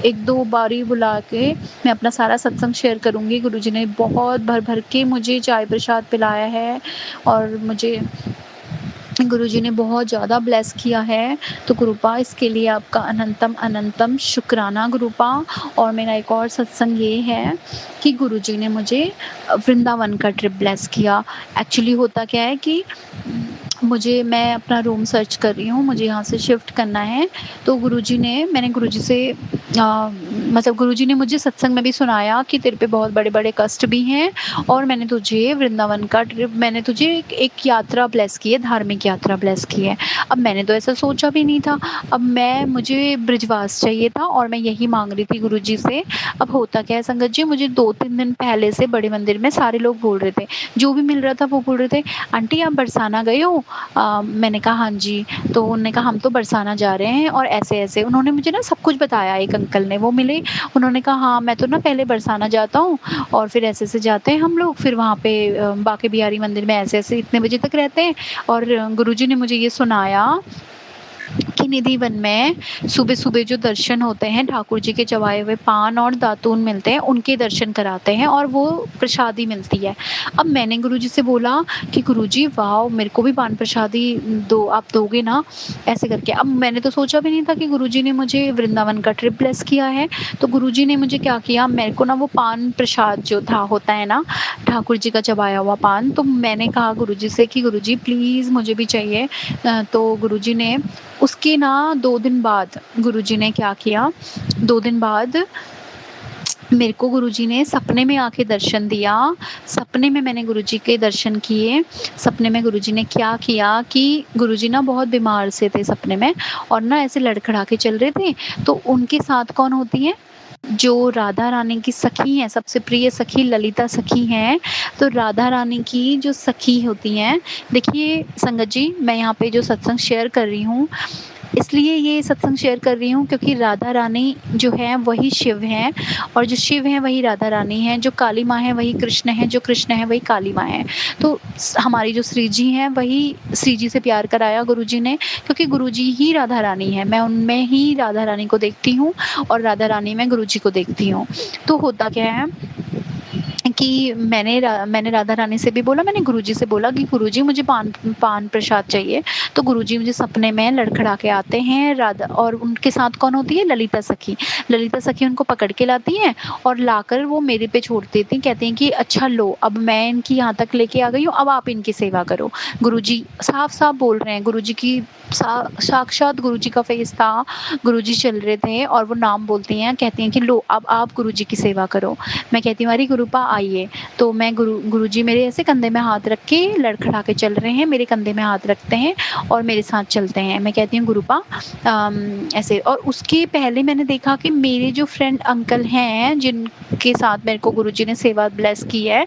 Speaker 2: 1-2 बारी बुला के मैं अपना सारा सत्संग शेयर करूँगी। गुरुजी ने बहुत भर-भर के मुझे चाय प्रसाद पिलाया है, और मुझे गुरुजी ने बहुत ज़्यादा ब्लेस किया है। तो गुरुपा, इसके लिए आपका अनंतम अनंतम शुक्राना गुरुपा। और मेरा एक और सत्संग ये है कि गुरुजी ने मुझे वृंदावन का ट्रिप ब्लेस किया। एक्चुअली होता क्या है कि मैं अपना रूम सर्च कर रही हूँ, मुझे यहाँ से शिफ्ट करना है। तो मैंने गुरुजी से मतलब गुरुजी ने मुझे सत्संग में भी सुनाया कि तेरे पे बहुत बड़े-बड़े कष्ट भी हैं, और मैंने तुझे एक यात्रा ब्लेस की है, धार्मिक यात्रा ब्लेस की है। अब मैंने तो ऐसा सोचा भी नहीं था। मुझे ब्रिजवास चाहिए था, और मैं यही माँग रही थी गुरुजी से। अब होता क्या है संगत जी, मुझे 2-3 दिन पहले से बड़े मंदिर में सारे लोग बोल रहे थे, जो भी मिल रहा था वो बोल रहे थे, आंटी आप बरसाना गए हो? मैंने कहा हाँ जी। तो उन्होंने कहा हम तो बरसाना जा रहे हैं, और ऐसे-ऐसे उन्होंने मुझे ना सब कुछ बताया। एक अंकल ने वो मिले, उन्होंने कहा हाँ मैं तो ना पहले बरसाना जाता हूँ, और फिर ऐसे-ऐसे जाते हैं हम लोग, फिर वहाँ पे बांके बिहारी मंदिर में ऐसे-ऐसे इतने बजे तक रहते हैं। और गुरुजी ने मुझे ये सुनाया कि निधि वन में सुबह-सुबह जो दर्शन होते हैं, ठाकुर जी के चबाए हुए पान और दातून मिलते हैं, उनके दर्शन कराते हैं और वो प्रसादी मिलती है। अब मैंने गुरुजी से बोला कि गुरुजी वाओ! मेरे को भी पान प्रसादी दो, आप दोगे ना? ऐसे करके। अब मैंने तो सोचा भी नहीं था कि गुरुजी ने मुझे वृंदावन का ट्रिप ब्लेस किया है। तो गुरुजी ने मुझे क्या किया, मेरे को ना वो पान प्रसाद जो था होता है ना, ठाकुर जी का चबाया हुआ पान, तो मैंने कहा गुरुजी से कि गुरुजी प्लीज़ मुझे भी चाहिए। तो गुरुजी ने उसके ना 2 दिन बाद गुरुजी ने क्या किया, 2 दिन बाद मेरे को गुरुजी ने सपने में आके दर्शन दिया। सपने में मैंने गुरुजी के दर्शन किए। सपने में गुरुजी ने क्या किया कि गुरुजी ना बहुत बीमार से थे सपने में और ना ऐसे लड़खड़ा के चल रहे थे। तो उनके साथ कौन होती है? जो राधा रानी की सखी हैं, सबसे प्रिय सखी ललिता सखी हैं। तो राधा रानी की जो सखी होती हैं, देखिए संगत जी, मैं यहाँ पे जो सत्संग शेयर कर रही हूँ, इसलिए ये सत्संग शेयर कर रही हूँ क्योंकि राधा रानी जो है वही शिव हैं और जो शिव हैं वही राधा रानी हैं, जो काली माँ है वही कृष्ण है, जो कृष्ण है वही काली माँ है। तो हमारी जो श्री जी हैं वही श्री जी से प्यार कराया गुरुजी ने, क्योंकि गुरुजी ही राधा रानी है। मैं उनमें ही राधा रानी को देखती हूँ और राधा रानी में गुरुजी को देखती हूँ। तो होता क्या है कि मैंने राधा रानी से भी बोला, मैंने गुरुजी से बोला कि गुरुजी मुझे पान प्रसाद चाहिए। तो गुरुजी मुझे सपने में लड़खड़ा के आते हैं, राधा और उनके साथ कौन होती है? ललिता सखी। ललिता सखी उनको पकड़ के लाती हैं और लाकर वो मेरे पे छोड़ देती हैं, कहती हैं कि अच्छा लो, अब मैं इनकी यहाँ तक लेके आ गई हूँ, अब आप इनकी सेवा करो। गुरुजी साफ-साफ बोल रहे हैं, गुरुजी की साक्षात गुरुजी का फेस था, गुरुजी चल रहे थे और वो नाम बोलती हैं, कहती हैं कि लो अब आप गुरुजी की सेवा करो। मैं कहती हूँ अरे गुरुपा आइए। तो मैं गुरुजी मेरे ऐसे कंधे में हाथ रख के लड़खड़ा के चल रहे हैं, मेरे कंधे में हाथ रखते हैं और मेरे साथ चलते हैं। मैं कहती हूँ गुरुपा ऐसे। और उसके पहले मैंने देखा कि मेरे जो फ्रेंड अंकल हैं जिनके साथ मेरे को गुरुजी ने सेवा ब्लेस की है,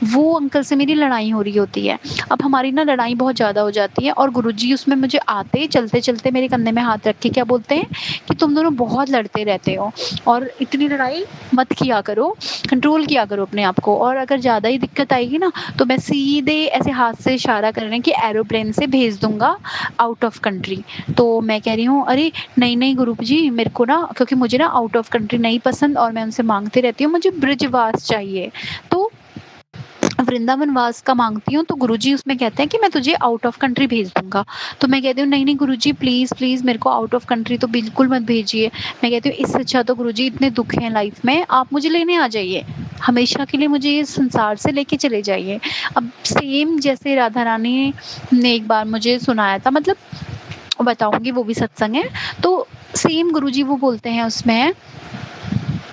Speaker 2: वो अंकल से मेरी लड़ाई हो रही होती है। अब हमारी ना लड़ाई बहुत ज़्यादा हो जाती है और गुरुजी उसमें मुझे आते चलते-चलते मेरे कंधे में हाथ रख के क्या बोलते हैं कि तुम दोनों बहुत लड़ते रहते हो और इतनी लड़ाई मत किया करो, कंट्रोल किया करो अपने आप को, और अगर ज़्यादा ही दिक्कत आएगी ना तो मैं सीधे ऐसे हाथ से इशारा कर रहे हैं कि एरोप्लेन से भेज दूँगा आउट ऑफ कंट्री। तो मैं कह रही हूँ अरे नहीं गुरु जी, मेरे को ना, क्योंकि मुझे ना आउट ऑफ कंट्री नहीं पसंद और मैं उनसे माँगती रहती हूँ, मुझे ब्रिजवास चाहिए। तो वृंदावन वास का माँगती हूँ तो गुरुजी उसमें कहते हैं कि मैं तुझे आउट ऑफ कंट्री भेज दूँगा। तो मैं कहती हूँ नहीं गुरुजी प्लीज़ मेरे को आउट ऑफ कंट्री तो बिल्कुल मत भेजिए। मैं कहती हूँ इससे अच्छा तो गुरुजी इतने दुःख हैं लाइफ में, आप मुझे लेने आ जाइए। हमेशा के लिए मुझे इस संसार से लेके चले जाइए। अब सेम जैसे राधा रानी ने एक बार मुझे सुनाया था, मतलब बताऊँगी वो भी सत्संग है। तो सेम गुरुजी वो बोलते हैं उसमें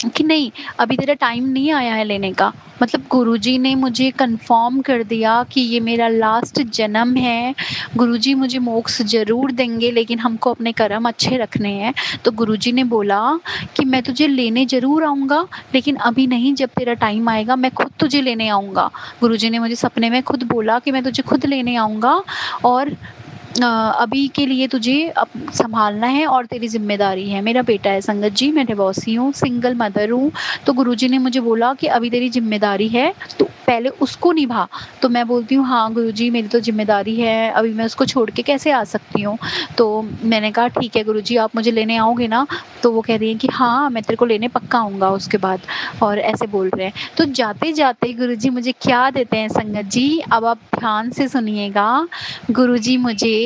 Speaker 2: कि नहीं अभी तेरा टाइम नहीं आया है लेने का। मतलब गुरुजी ने मुझे कन्फर्म कर दिया कि ये मेरा लास्ट जन्म है। गुरुजी मुझे मोक्ष ज़रूर देंगे लेकिन हमको अपने कर्म अच्छे रखने हैं। तो गुरुजी ने बोला कि मैं तुझे लेने ज़रूर आऊँगा लेकिन अभी नहीं, जब तेरा टाइम आएगा मैं खुद तुझे लेने आऊँगा। गुरुजी ने मुझे सपने में खुद बोला कि मैं तुझे खुद लेने आऊँगा और अभी के लिए तुझे अब सँभालना है और तेरी ज़िम्मेदारी है। मेरा बेटा है संगत जी, मैं डिवोर्सी हूँ, सिंगल मदर हूँ। तो गुरुजी ने मुझे बोला कि अभी तेरी ज़िम्मेदारी है, तो पहले उसको निभा। तो मैं बोलती हूँ हाँ गुरुजी मेरी तो ज़िम्मेदारी है, अभी मैं उसको छोड़ के कैसे आ सकती हूँ। तो मैंने कहा ठीक है गुरुजी आप मुझे लेने आओगे ना? तो वो कह रही हैं कि हाँ मैं तेरे को लेने पक्का आऊँगा उसके बाद, और ऐसे बोल रहे हैं। तो जाते-जाते गुरुजी मुझे क्या देते हैं संगत जी, अब आप ध्यान से सुनिएगा। गुरुजी मुझे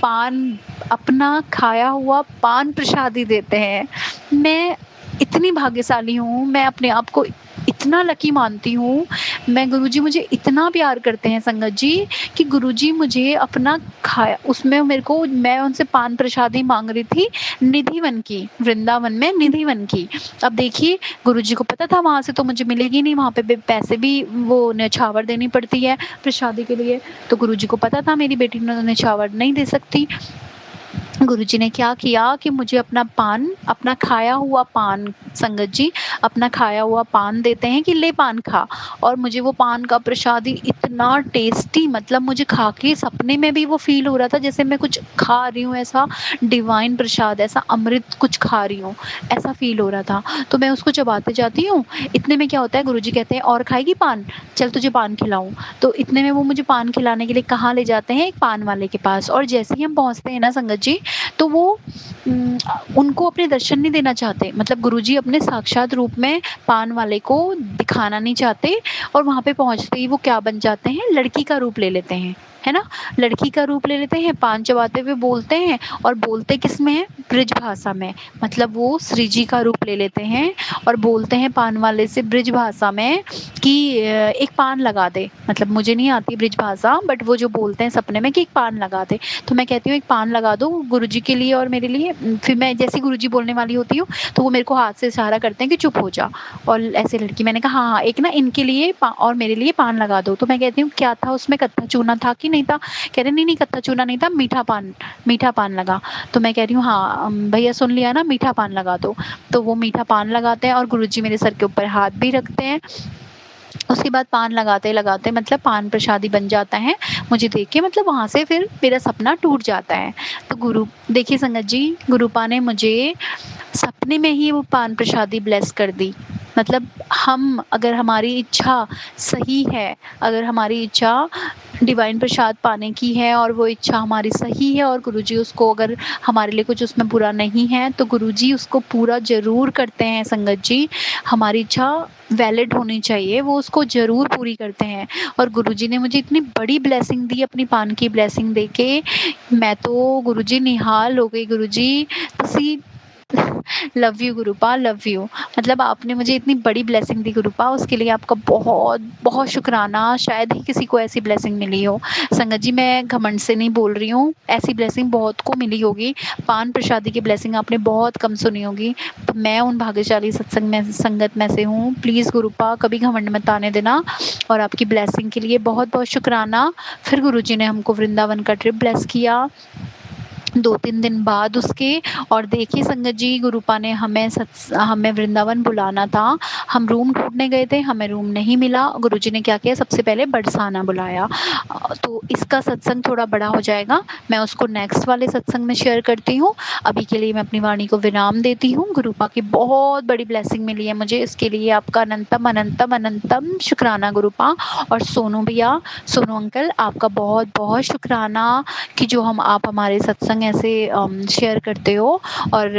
Speaker 2: पान, अपना खाया हुआ पान प्रसादी देते हैं। मैं इतनी भाग्यशाली हूँ, मैं अपने आप को इतना लकी मानती हूँ। मैं गुरुजी मुझे इतना प्यार करते हैं संगत जी कि गुरुजी मुझे अपना खाया, उसमें मेरे को, मैं उनसे पान प्रसादी माँग रही थी निधिवन की, वृंदावन में निधिवन की। अब देखिए गुरुजी को पता था वहाँ से तो मुझे मिलेगी नहीं, वहाँ पे पैसे भी वो न्यौछावर देनी पड़ती है प्रसादी के लिए। तो गुरुजी को पता था मेरी बेटी न्यौछावर नहीं दे सकती। गुरुजी ने क्या किया कि मुझे अपना पान, अपना खाया हुआ पान, संगत जी अपना खाया हुआ पान देते हैं कि ले पान खा। और मुझे वो पान का प्रसादी इतना टेस्टी, मतलब मुझे खा के सपने में भी वो फील हो रहा था जैसे मैं कुछ खा रही हूँ, ऐसा डिवाइन प्रसाद, ऐसा अमृत कुछ खा रही हूँ, ऐसा फील हो रहा था। तो मैं उसको चबाते जाती हूँ। इतने में क्या होता है, गुरुजी कहते हैं और खाएगी पान, चल तुझे पान खिलाऊं। तो इतने में वो मुझे पान खिलाने के लिए कहाँ ले जाते हैं, एक पान वाले के पास। और जैसे ही हम पहुँचते हैं ना संगत जी, तो वो उनको अपने दर्शन नहीं देना चाहते। मतलब गुरुजी अपने साक्षात रूप में पान वाले को दिखाना नहीं चाहते और वहाँ पे पहुँचते ही वो क्या बन जाते हैं, लड़की का रूप ले लेते हैं, है ना? लड़की का रूप ले लेते हैं, पान चबाते हुए बोलते हैं और बोलते किसमें हैं? ब्रिज भाषा में। मतलब वो श्री जी का रूप ले लेते हैं और बोलते हैं पान वाले से ब्रिज भाषा में कि एक पान लगा दे। मतलब मुझे नहीं आती ब्रिज भाषा, बट वो जो बोलते हैं सपने में कि एक पान लगा दे। तो मैं कहती हूँ एक पान लगा दो गुरुजी के लिए और मेरे लिए। फिर मैं जैसे ही गुरुजी बोलने वाली होती हूँ तो वो मेरे को हाथ से इशारा करते हैं कि चुप हो जा। और ऐसे लड़की, मैंने कहा हाँ एक ना इनके लिए और मेरे लिए पान लगा दो। तो मैं कहती हूँ क्या था उसमें, कत्था चूना था कि नहीं था? कह रहे नहीं नहीं कत्था चूना नहीं था, मीठा पान लगा। तो मैं कह रही हूँ हाँ भैया सुन लिया ना, मीठा पान लगा दो। तो वो मीठा पान लगाते हैं और गुरुजी मेरे सर के ऊपर हाथ भी रखते हैं। उसके बाद पान लगाते लगाते मतलब पान प्रसादी बन जाता है मुझे देख के। मतलब वहाँ से फिर मेरा सपना टूट जाता है। तो गुरु देखिए संगत जी, गुरुपा ने मुझे सपने में ही वो पान प्रसादी ब्लेस कर दी। मतलब हम अगर हमारी इच्छा सही है, अगर हमारी इच्छा डिवाइन प्रसाद पाने की है और वो इच्छा हमारी सही है और गुरुजी उसको, अगर हमारे लिए कुछ उसमें बुरा नहीं है तो गुरुजी उसको पूरा ज़रूर करते हैं संगत जी। हमारी इच्छा वैलिड होनी चाहिए, वो उसको ज़रूर पूरी करते हैं। और गुरुजी ने मुझे इतनी बड़ी ब्लेसिंग दी अपनी पान की ब्लेसिंग देके, मैं तो गुरुजी निहाल हो गई। गुरुजी तुसी लव यू गुरुपा, लव यू। मतलब आपने मुझे इतनी बड़ी ब्लेसिंग दी गुरुपा, उसके लिए आपका बहुत बहुत शुक्राना। शायद ही किसी को ऐसी ब्लेसिंग मिली हो। संगत जी मैं घमंड से नहीं बोल रही हूँ, ऐसी ब्लेसिंग बहुत को मिली होगी। पान प्रसादी की ब्लेसिंग आपने बहुत कम सुनी होगी। तो मैं उन भाग्यशाली सत्संग में संगत में से हूँ। प्लीज़ गुरुपा कभी घमंड मत आने देना। और आपकी ब्लेसिंग के लिए बहुत बहुत शुक्राना। फिर गुरुजी ने हमको वृंदावन का ट्रिप ब्लेस किया 2-3 दिन बाद उसके। और देखिए संगत जी, गुरुपा ने हमें वृंदावन बुलाना था। हम रूम ढूंढने गए थे, हमें रूम नहीं मिला। गुरुजी ने क्या किया, सबसे पहले बरसाना बुलाया। तो इसका सत्संग थोड़ा बड़ा हो जाएगा, मैं उसको नेक्स्ट वाले सत्संग में शेयर करती हूँ। अभी के लिए मैं अपनी वाणी को विराम देती हूँ। गुरुपा की बहुत बड़ी ब्लेसिंग मिली है मुझे, इसके लिए आपका अनंतम अनंतम अनंतम शुक्राना गुरुपा। और सोनू भैया, सोनू अंकल, आपका बहुत बहुत शुक्राना कि जो आप हमारे सत्संग ऐसे शेयर करते हो। और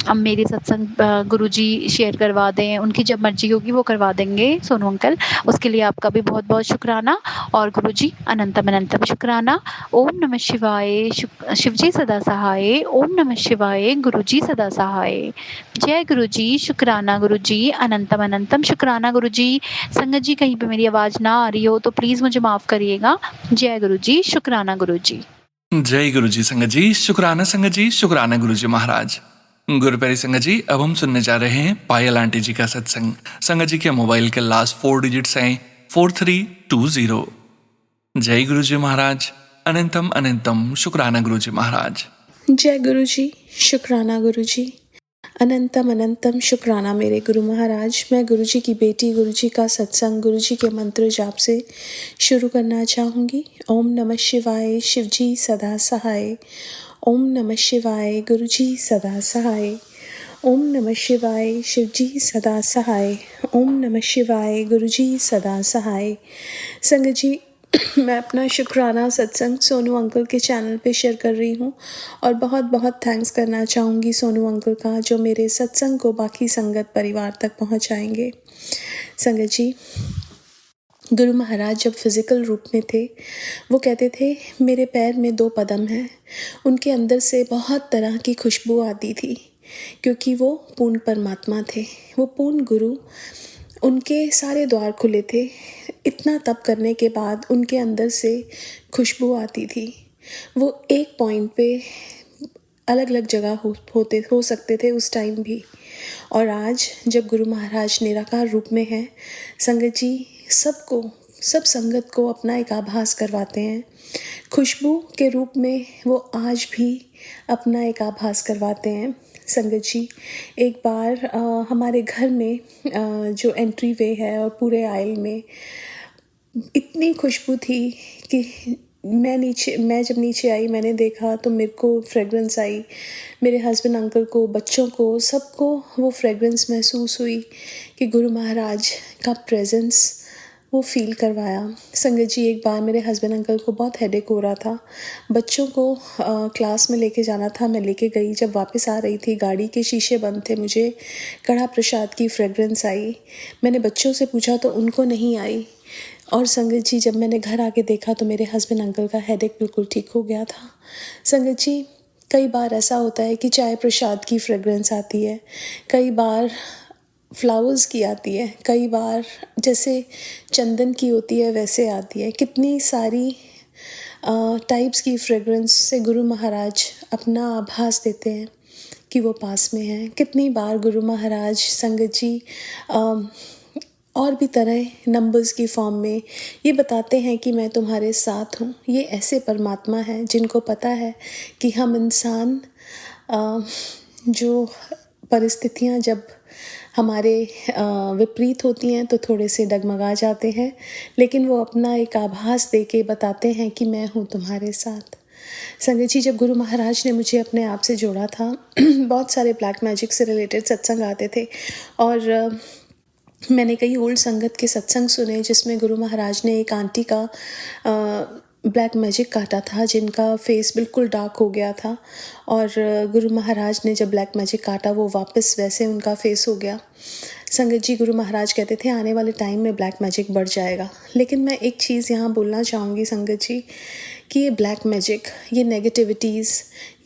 Speaker 2: अब मेरे सत्संग गुरुजी शेयर करवा दें, उनकी जब मर्जी होगी वो करवा देंगे सोनू अंकल। उसके लिए आपका भी बहुत बहुत शुक्राना। और गुरुजी अनंतम अनंतम शुक्राना। ओम नमः शिवाय। शिवजी सदा सहाय। ओम नमः शिवाय। गुरुजी सदा सहाय। जय गुरुजी, शुक्राना गुरुजी, अनंतम अनंतम शुक्राना गुरुजी। संगत जी कहीं पे मेरी आवाज़ ना आ रही हो तो प्लीज़ मुझे माफ़ करिएगा। जय गुरुजी, शुक्राना गुरुजी।
Speaker 1: जय गुरु जी संगत जी, शुक्राना संगत जी, शुक्राना गुरु जी महाराज। गुरु प्यारी संगत जी, अब हम सुनने जा रहे हैं पायल आंटी जी का सत्संग। संगत जी के मोबाइल के लास्ट 4 डिजिट्स हैं 4320। जय गुरु जी महाराज, अनंतम अनंतम शुक्राना गुरु जी महाराज।
Speaker 3: जय गुरु जी, शुक्राना गुरु जी, अनंतम अनंतम शुक्राना मेरे गुरु महाराज। मैं गुरु जी की बेटी, गुरु जी का सत्संग गुरु जी के मंत्र जाप से शुरू करना चाहूँगी। ओम नमः शिवाय, शिव जी सदा सहाय। ओम नमः शिवाय, गुरु जी सदा सहाय। ओम नमः शिवाय, शिव जी सदा सहाय। ओम नमः शिवाय, गुरु जी सदा सहाय। संगत जी, मैं अपना शुक्राना सत्संग सोनू अंकल के चैनल पे शेयर कर रही हूँ और बहुत बहुत थैंक्स करना चाहूँगी सोनू अंकल का, जो मेरे सत्संग को बाकी संगत परिवार तक पहुँचाएंगे। संगत जी, गुरु महाराज जब फिज़िकल रूप में थे, वो कहते थे मेरे पैर में 2 पदम हैं। उनके अंदर से बहुत तरह की खुशबू आती थी, क्योंकि वो पूर्ण परमात्मा थे, वो पूर्ण गुरु। उनके सारे द्वार खुले थे। इतना तप करने के बाद उनके अंदर से खुशबू आती थी। वो एक पॉइंट पे अलग अलग जगह हो सकते थे उस टाइम भी। और आज जब गुरु महाराज निराकार रूप में हैं, संगत जी सब संगत को अपना एक आभास करवाते हैं। खुशबू के रूप में वो आज भी अपना एक आभास करवाते हैं। संगत जी, एक बार हमारे घर में जो एंट्री वे है और पूरे आयल में इतनी खुशबू थी कि मैं जब नीचे आई, मैंने देखा तो मेरे को फ्रेगरेंस आई। मेरे हस्बैंड अंकल को, बच्चों को, सबको वो फ्रेगरेंस महसूस हुई कि गुरु महाराज का प्रेजेंस वो फ़ील करवाया। संगत जी, एक बार मेरे हस्बैंड अंकल को बहुत हेडेक हो रहा था। बच्चों को क्लास में लेके जाना था, मैं लेके गई। जब वापस आ रही थी, गाड़ी के शीशे बंद थे, मुझे कड़ा प्रसाद की फ्रेगरेंस आई। मैंने बच्चों से पूछा तो उनको नहीं आई। और संगत जी, जब मैंने घर आके देखा तो मेरे हस्बैंड अंकल का हेडेक बिल्कुल ठीक हो गया था। संगत जी, कई बार ऐसा होता है कि चाय प्रसाद की फ्रेगरेंस आती है, कई बार फ्लावर्स की आती है, कई बार जैसे चंदन की होती है वैसे आती है। कितनी सारी टाइप्स की फ्रेगरेंस से गुरु महाराज अपना आभास देते हैं कि वो पास में हैं। कितनी बार गुरु महाराज संगत जी और भी तरह नंबर्स की फॉर्म में ये बताते हैं कि मैं तुम्हारे साथ हूँ। ये ऐसे परमात्मा हैं जिनको पता है कि हम इंसान जो परिस्थितियाँ जब हमारे विपरीत होती हैं तो थोड़े से डगमगा जाते हैं, लेकिन वो अपना एक आभास दे के बताते हैं कि मैं हूँ तुम्हारे साथ। संगत जी, जब गुरु महाराज ने मुझे अपने आप से जोड़ा था बहुत सारे ब्लैक मैजिक से रिलेटेड सत्संग आते थे और मैंने कई ओल्ड संगत के सत्संग सुने जिसमें गुरु महाराज ने एक आंटी का ब्लैक मैजिक काटा था जिनका फेस बिल्कुल डार्क हो गया था और गुरु महाराज ने जब ब्लैक मैजिक काटा वो वापस वैसे उनका फेस हो गया। संगत जी, गुरु महाराज कहते थे आने वाले टाइम में ब्लैक मैजिक बढ़ जाएगा। लेकिन मैं एक चीज़ यहाँ बोलना चाहूँगी संगत जी कि ये ब्लैक मैजिक, ये नेगेटिविटीज़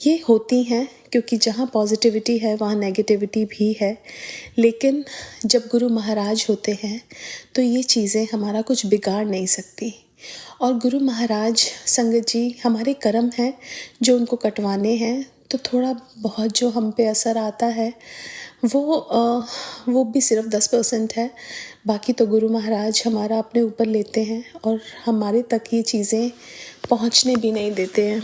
Speaker 3: ये होती हैं क्योंकि जहाँ पॉजिटिविटी है वहाँ नेगेटिविटी भी है। लेकिन जब गुरु महाराज होते हैं तो ये चीज़ें हमारा कुछ बिगाड़ नहीं सकती। और गुरु महाराज संगत जी हमारे कर्म हैं जो उनको कटवाने हैं, तो थोड़ा बहुत जो हम पे असर आता है वो भी सिर्फ 10% है। बाकी तो गुरु महाराज हमारा अपने ऊपर लेते हैं और हमारे तक ये चीज़ें पहुंचने भी नहीं देते हैं।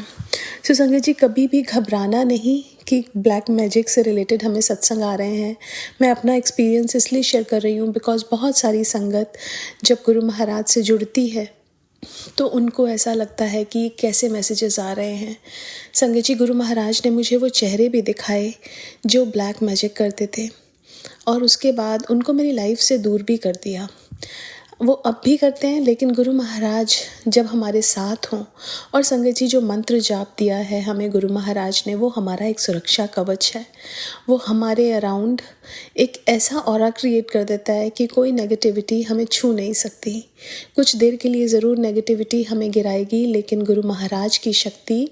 Speaker 3: तो संगत जी, कभी भी घबराना नहीं कि ब्लैक मैजिक से रिलेटेड हमें सत्संग आ रहे हैं। मैं अपना एक्सपीरियंस इसलिए शेयर कर रही हूँ बिकॉज़ बहुत सारी संगत जब गुरु महाराज से जुड़ती है तो उनको ऐसा लगता है कि कैसे मैसेजेस आ रहे हैं। संगत जी, गुरु महाराज ने मुझे वो चेहरे भी दिखाए जो ब्लैक मैजिक करते थे और उसके बाद उनको मेरी लाइफ से दूर भी कर दिया। वो अब भी करते हैं, लेकिन गुरु महाराज जब हमारे साथ हों और संगत जी जो मंत्र जाप दिया है हमें गुरु महाराज ने, वो हमारा एक सुरक्षा कवच है। वो हमारे अराउंड एक ऐसा ऑरा क्रिएट कर देता है कि कोई नेगेटिविटी हमें छू नहीं सकती। कुछ देर के लिए ज़रूर नेगेटिविटी हमें गिराएगी, लेकिन गुरु महाराज की शक्ति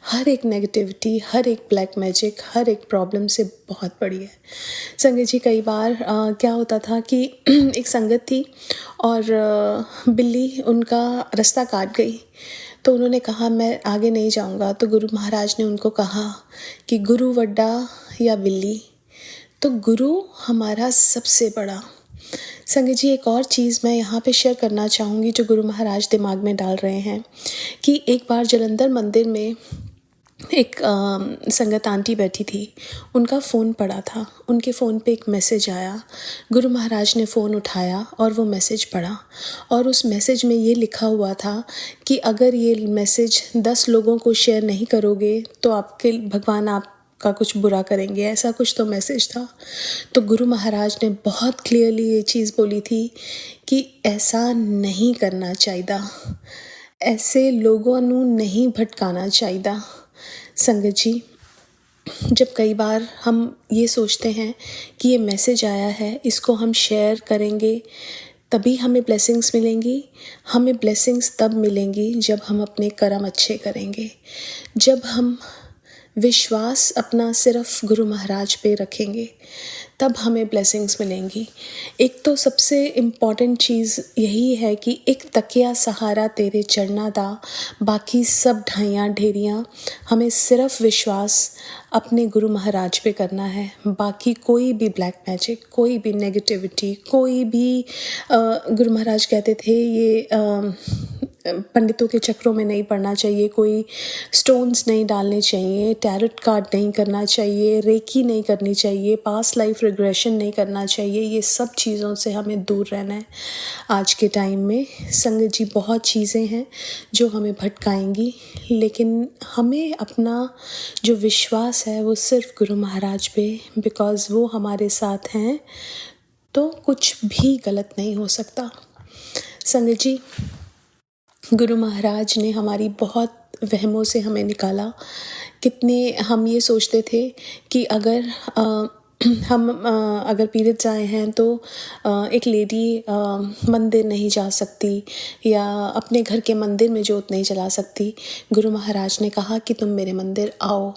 Speaker 3: हर एक नेगेटिविटी, हर एक ब्लैक मैजिक, हर एक प्रॉब्लम से बहुत बड़ी है। संगत जी, कई बार क्या होता था कि एक संगत थी और बिल्ली उनका रास्ता काट गई, तो उन्होंने कहा मैं आगे नहीं जाऊंगा। तो गुरु महाराज ने उनको कहा कि गुरु वड्डा या बिल्ली, तो गुरु हमारा सबसे बड़ा। संगत जी, एक और चीज़ मैं यहाँ पे शेयर करना चाहूँगी जो गुरु महाराज दिमाग में डाल रहे हैं कि एक बार जलंधर मंदिर में एक संगत आंटी बैठी थी, उनका फ़ोन पड़ा था, उनके फ़ोन पे एक मैसेज आया। गुरु महाराज ने फ़ोन उठाया और वो मैसेज पढ़ा और उस मैसेज में ये लिखा हुआ था कि अगर ये मैसेज 10 लोगों को शेयर नहीं करोगे तो आपके भगवान आपका कुछ बुरा करेंगे, ऐसा कुछ तो मैसेज था। तो गुरु महाराज ने बहुत क्लियरली ये चीज़ बोली थी कि ऐसा नहीं करना चाहिए, ऐसे लोगों नू नहीं भटकाना चाहिए। संगत जी, जब कई बार हम ये सोचते हैं कि ये मैसेज आया है, इसको हम शेयर करेंगे तभी हमें ब्लेसिंग्स मिलेंगी। हमें ब्लेसिंग्स तब मिलेंगी जब हम अपने कर्म अच्छे करेंगे, जब हम विश्वास अपना सिर्फ गुरु महाराज पे रखेंगे, तब हमें ब्लेसिंग्स मिलेंगी। एक तो सबसे इम्पॉर्टेंट चीज़ यही है कि एक तकिया सहारा तेरे चरना दा, बाकी सब ढाइयाँ ढेरियाँ। हमें सिर्फ विश्वास अपने गुरु महाराज पे करना है। बाकी कोई भी ब्लैक मैजिक, कोई भी नेगेटिविटी, कोई भी गुरु महाराज कहते थे ये पंडितों के चक्रों में नहीं पड़ना चाहिए, कोई स्टोन्स नहीं डालने चाहिए, टैरोट कार्ड नहीं करना चाहिए, रेकी नहीं करनी चाहिए, पास्ट लाइफ रिग्रेशन नहीं करना चाहिए। ये सब चीज़ों से हमें दूर रहना है आज के टाइम में। संगत जी, बहुत चीज़ें हैं जो हमें भटकाएंगी, लेकिन हमें अपना जो विश्वास है वो सिर्फ गुरु महाराज पे, बिकॉज़ वो हमारे साथ हैं तो कुछ भी गलत नहीं हो सकता। संगत जी, गुरु महाराज ने हमारी बहुत वहमों से हमें निकाला। कितने हम ये सोचते थे कि अगर हम अगर पीरियड्स आए हैं तो एक लेडी मंदिर नहीं जा सकती या अपने घर के मंदिर में जोत नहीं जला सकती। गुरु महाराज ने कहा कि तुम मेरे मंदिर आओ।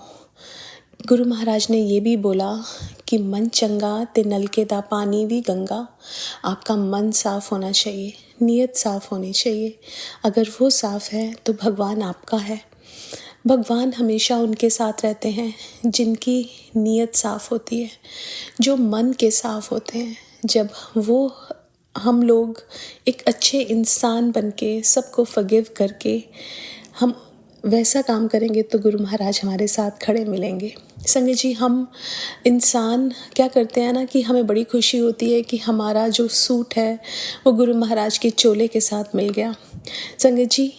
Speaker 3: गुरु महाराज ने ये भी बोला कि मन चंगा ते नलके दा पानी भी गंगा। आपका मन साफ होना चाहिए, नीयत साफ होनी चाहिए। अगर वो साफ है तो भगवान आपका है। भगवान हमेशा उनके साथ रहते हैं जिनकी नीयत साफ होती है, जो मन के साफ होते हैं। जब वो हम लोग एक अच्छे इंसान बनके सबको फॉरगिव करके हम वैसा काम करेंगे तो गुरु महाराज हमारे साथ खड़े मिलेंगे। संगत जी, हम इंसान क्या करते हैं ना कि हमें बड़ी खुशी होती है कि हमारा जो सूट है वो गुरु महाराज के चोले के साथ मिल गया। संगत जी,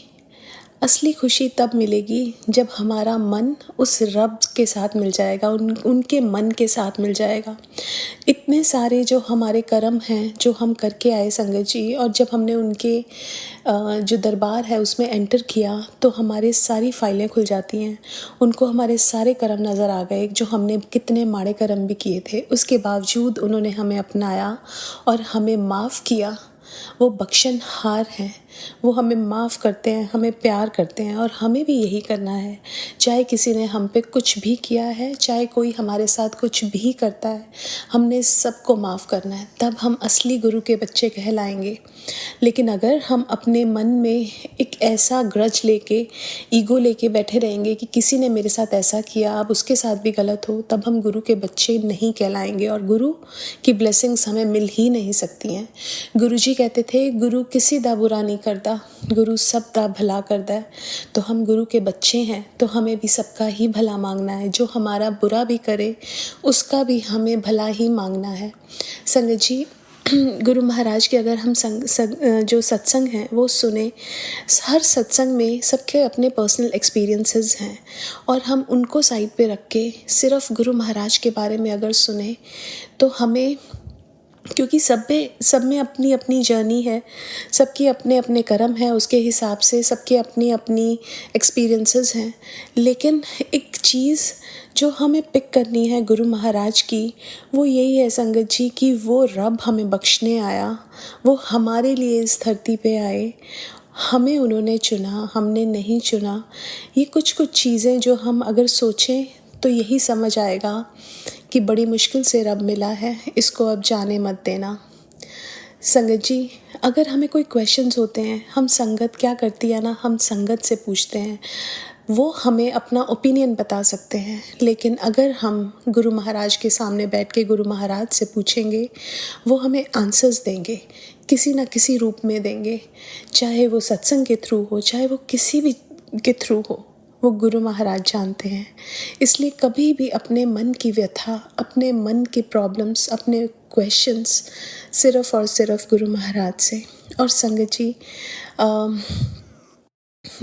Speaker 3: असली खुशी तब मिलेगी जब हमारा मन उस रब के साथ मिल जाएगा, उनके मन के साथ मिल जाएगा। इतने सारे जो हमारे कर्म हैं जो हम करके आए संगत जी, और जब हमने उनके जो दरबार है उसमें एंटर किया तो हमारे सारी फाइलें खुल जाती हैं। उनको हमारे सारे कर्म नज़र आ गए, जो हमने कितने माड़े कर्म भी किए थे, उसके बावजूद उन्होंने हमें अपनाया और हमें माफ़ किया। वो बख्शनहार हैं, वो हमें माफ़ करते हैं, हमें प्यार करते हैं, और हमें भी यही करना है। चाहे किसी ने हम पे कुछ भी किया है, चाहे कोई हमारे साथ कुछ भी करता है, हमने सबको माफ़ करना है, तब हम असली गुरु के बच्चे कहलाएंगे। लेकिन अगर हम अपने मन में एक ऐसा ग्रज लेके, ईगो लेके बैठे रहेंगे कि किसी ने मेरे साथ ऐसा किया, अब उसके साथ भी गलत हो, तब हम गुरु के बच्चे नहीं कहलाएंगे और गुरु की ब्लेसिंग्स हमें मिल ही नहीं सकती हैं। गुरु जी कहते थे, गुरु किसी दा बुरा नहीं करता, गुरु सब दा भला करता है। तो हम गुरु के बच्चे हैं तो हमें भी सबका ही भला मांगना है। जो हमारा बुरा भी करे उसका भी हमें भला ही मांगना है। संगत जी, गुरु महाराज के अगर हम जो सत्संग हैं वो सुने, हर सत्संग में सबके अपने पर्सनल एक्सपीरियंसेस हैं, और हम उनको साइड पे रख के सिर्फ गुरु महाराज के बारे में अगर सुने तो हमें, क्योंकि सब में अपनी अपनी जर्नी है, सबकी अपने अपने कर्म हैं, उसके हिसाब से सबके अपनी अपनी एक्सपीरियंसेस हैं। लेकिन एक चीज़ जो हमें पिक करनी है गुरु महाराज की, वो यही है संगत जी कि वो रब हमें बख्शने आया, वो हमारे लिए इस धरती पे आए, हमें उन्होंने चुना, हमने नहीं चुना। ये कुछ चीज़ें जो हम अगर सोचें तो यही समझ आएगा कि बड़ी मुश्किल से रब मिला है, इसको अब जाने मत देना। संगत जी, अगर हमें कोई क्वेश्चंस होते हैं, हम संगत क्या करती है ना, हम संगत से पूछते हैं, वो हमें अपना ओपिनियन बता सकते हैं। लेकिन अगर हम गुरु महाराज के सामने बैठ के गुरु महाराज से पूछेंगे, वो हमें आंसर्स देंगे, किसी न किसी रूप में देंगे, चाहे वो सत्संग के थ्रू हो, चाहे वो किसी भी के थ्रू हो, वो गुरु महाराज जानते हैं। इसलिए कभी भी अपने मन की व्यथा, अपने मन की प्रॉब्लम्स, अपने क्वेश्चंस सिर्फ़ और सिर्फ गुरु महाराज से। और संगत जी,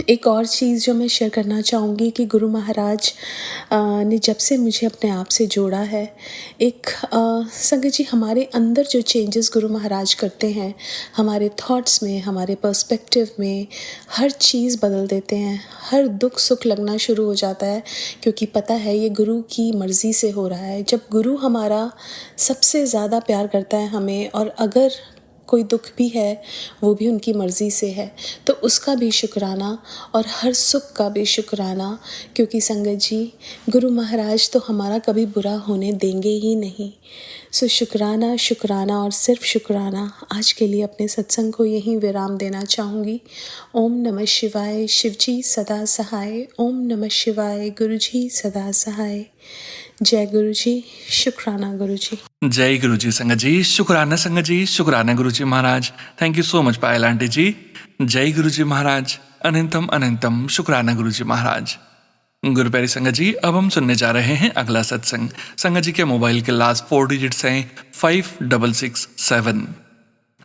Speaker 3: एक और चीज़ जो मैं शेयर करना चाहूँगी कि गुरु महाराज ने जब से मुझे अपने आप से जोड़ा है, एक संगत जी, हमारे अंदर जो चेंजेस गुरु महाराज करते हैं, हमारे थॉट्स में, हमारे पर्सपेक्टिव में, हर चीज़ बदल देते हैं। हर दुख सुख लगना शुरू हो जाता है, क्योंकि पता है ये गुरु की मर्ज़ी से हो रहा है। जब गुरु हमारा सबसे ज़्यादा प्यार करता है हमें, और अगर कोई दुख भी है वो भी उनकी मर्ज़ी से है, तो उसका भी शुक्राना, और हर सुख का भी शुक्राना। क्योंकि संगत जी, गुरु महाराज तो हमारा कभी बुरा होने देंगे ही नहीं। सो शुक्राना, शुक्राना और सिर्फ शुक्राना। आज के लिए अपने सत्संग को यहीं विराम देना चाहूँगी। ओम नमः शिवाय, शिवजी सदा सहाय। ओम नमः शिवाय, गुरुजी सदा सहाय। जय गुरु जी, शुक्राना गुरु जी।
Speaker 1: जय गुरु जी संगत जी, शुक्राना संगत जी, शुक्राना गुरु जी महाराज। Thank you so much Payal aunty ji. जय गुरु जी महाराज, अनंतम अनंतम शुक्राना गुरु जी महाराज। गुरु प्यारी संगत जी, अब हम सुनने जा रहे हैं अगला सत्संग। संगत जी के मोबाइल के लास्ट 4 डिजिट्स हैं 5667।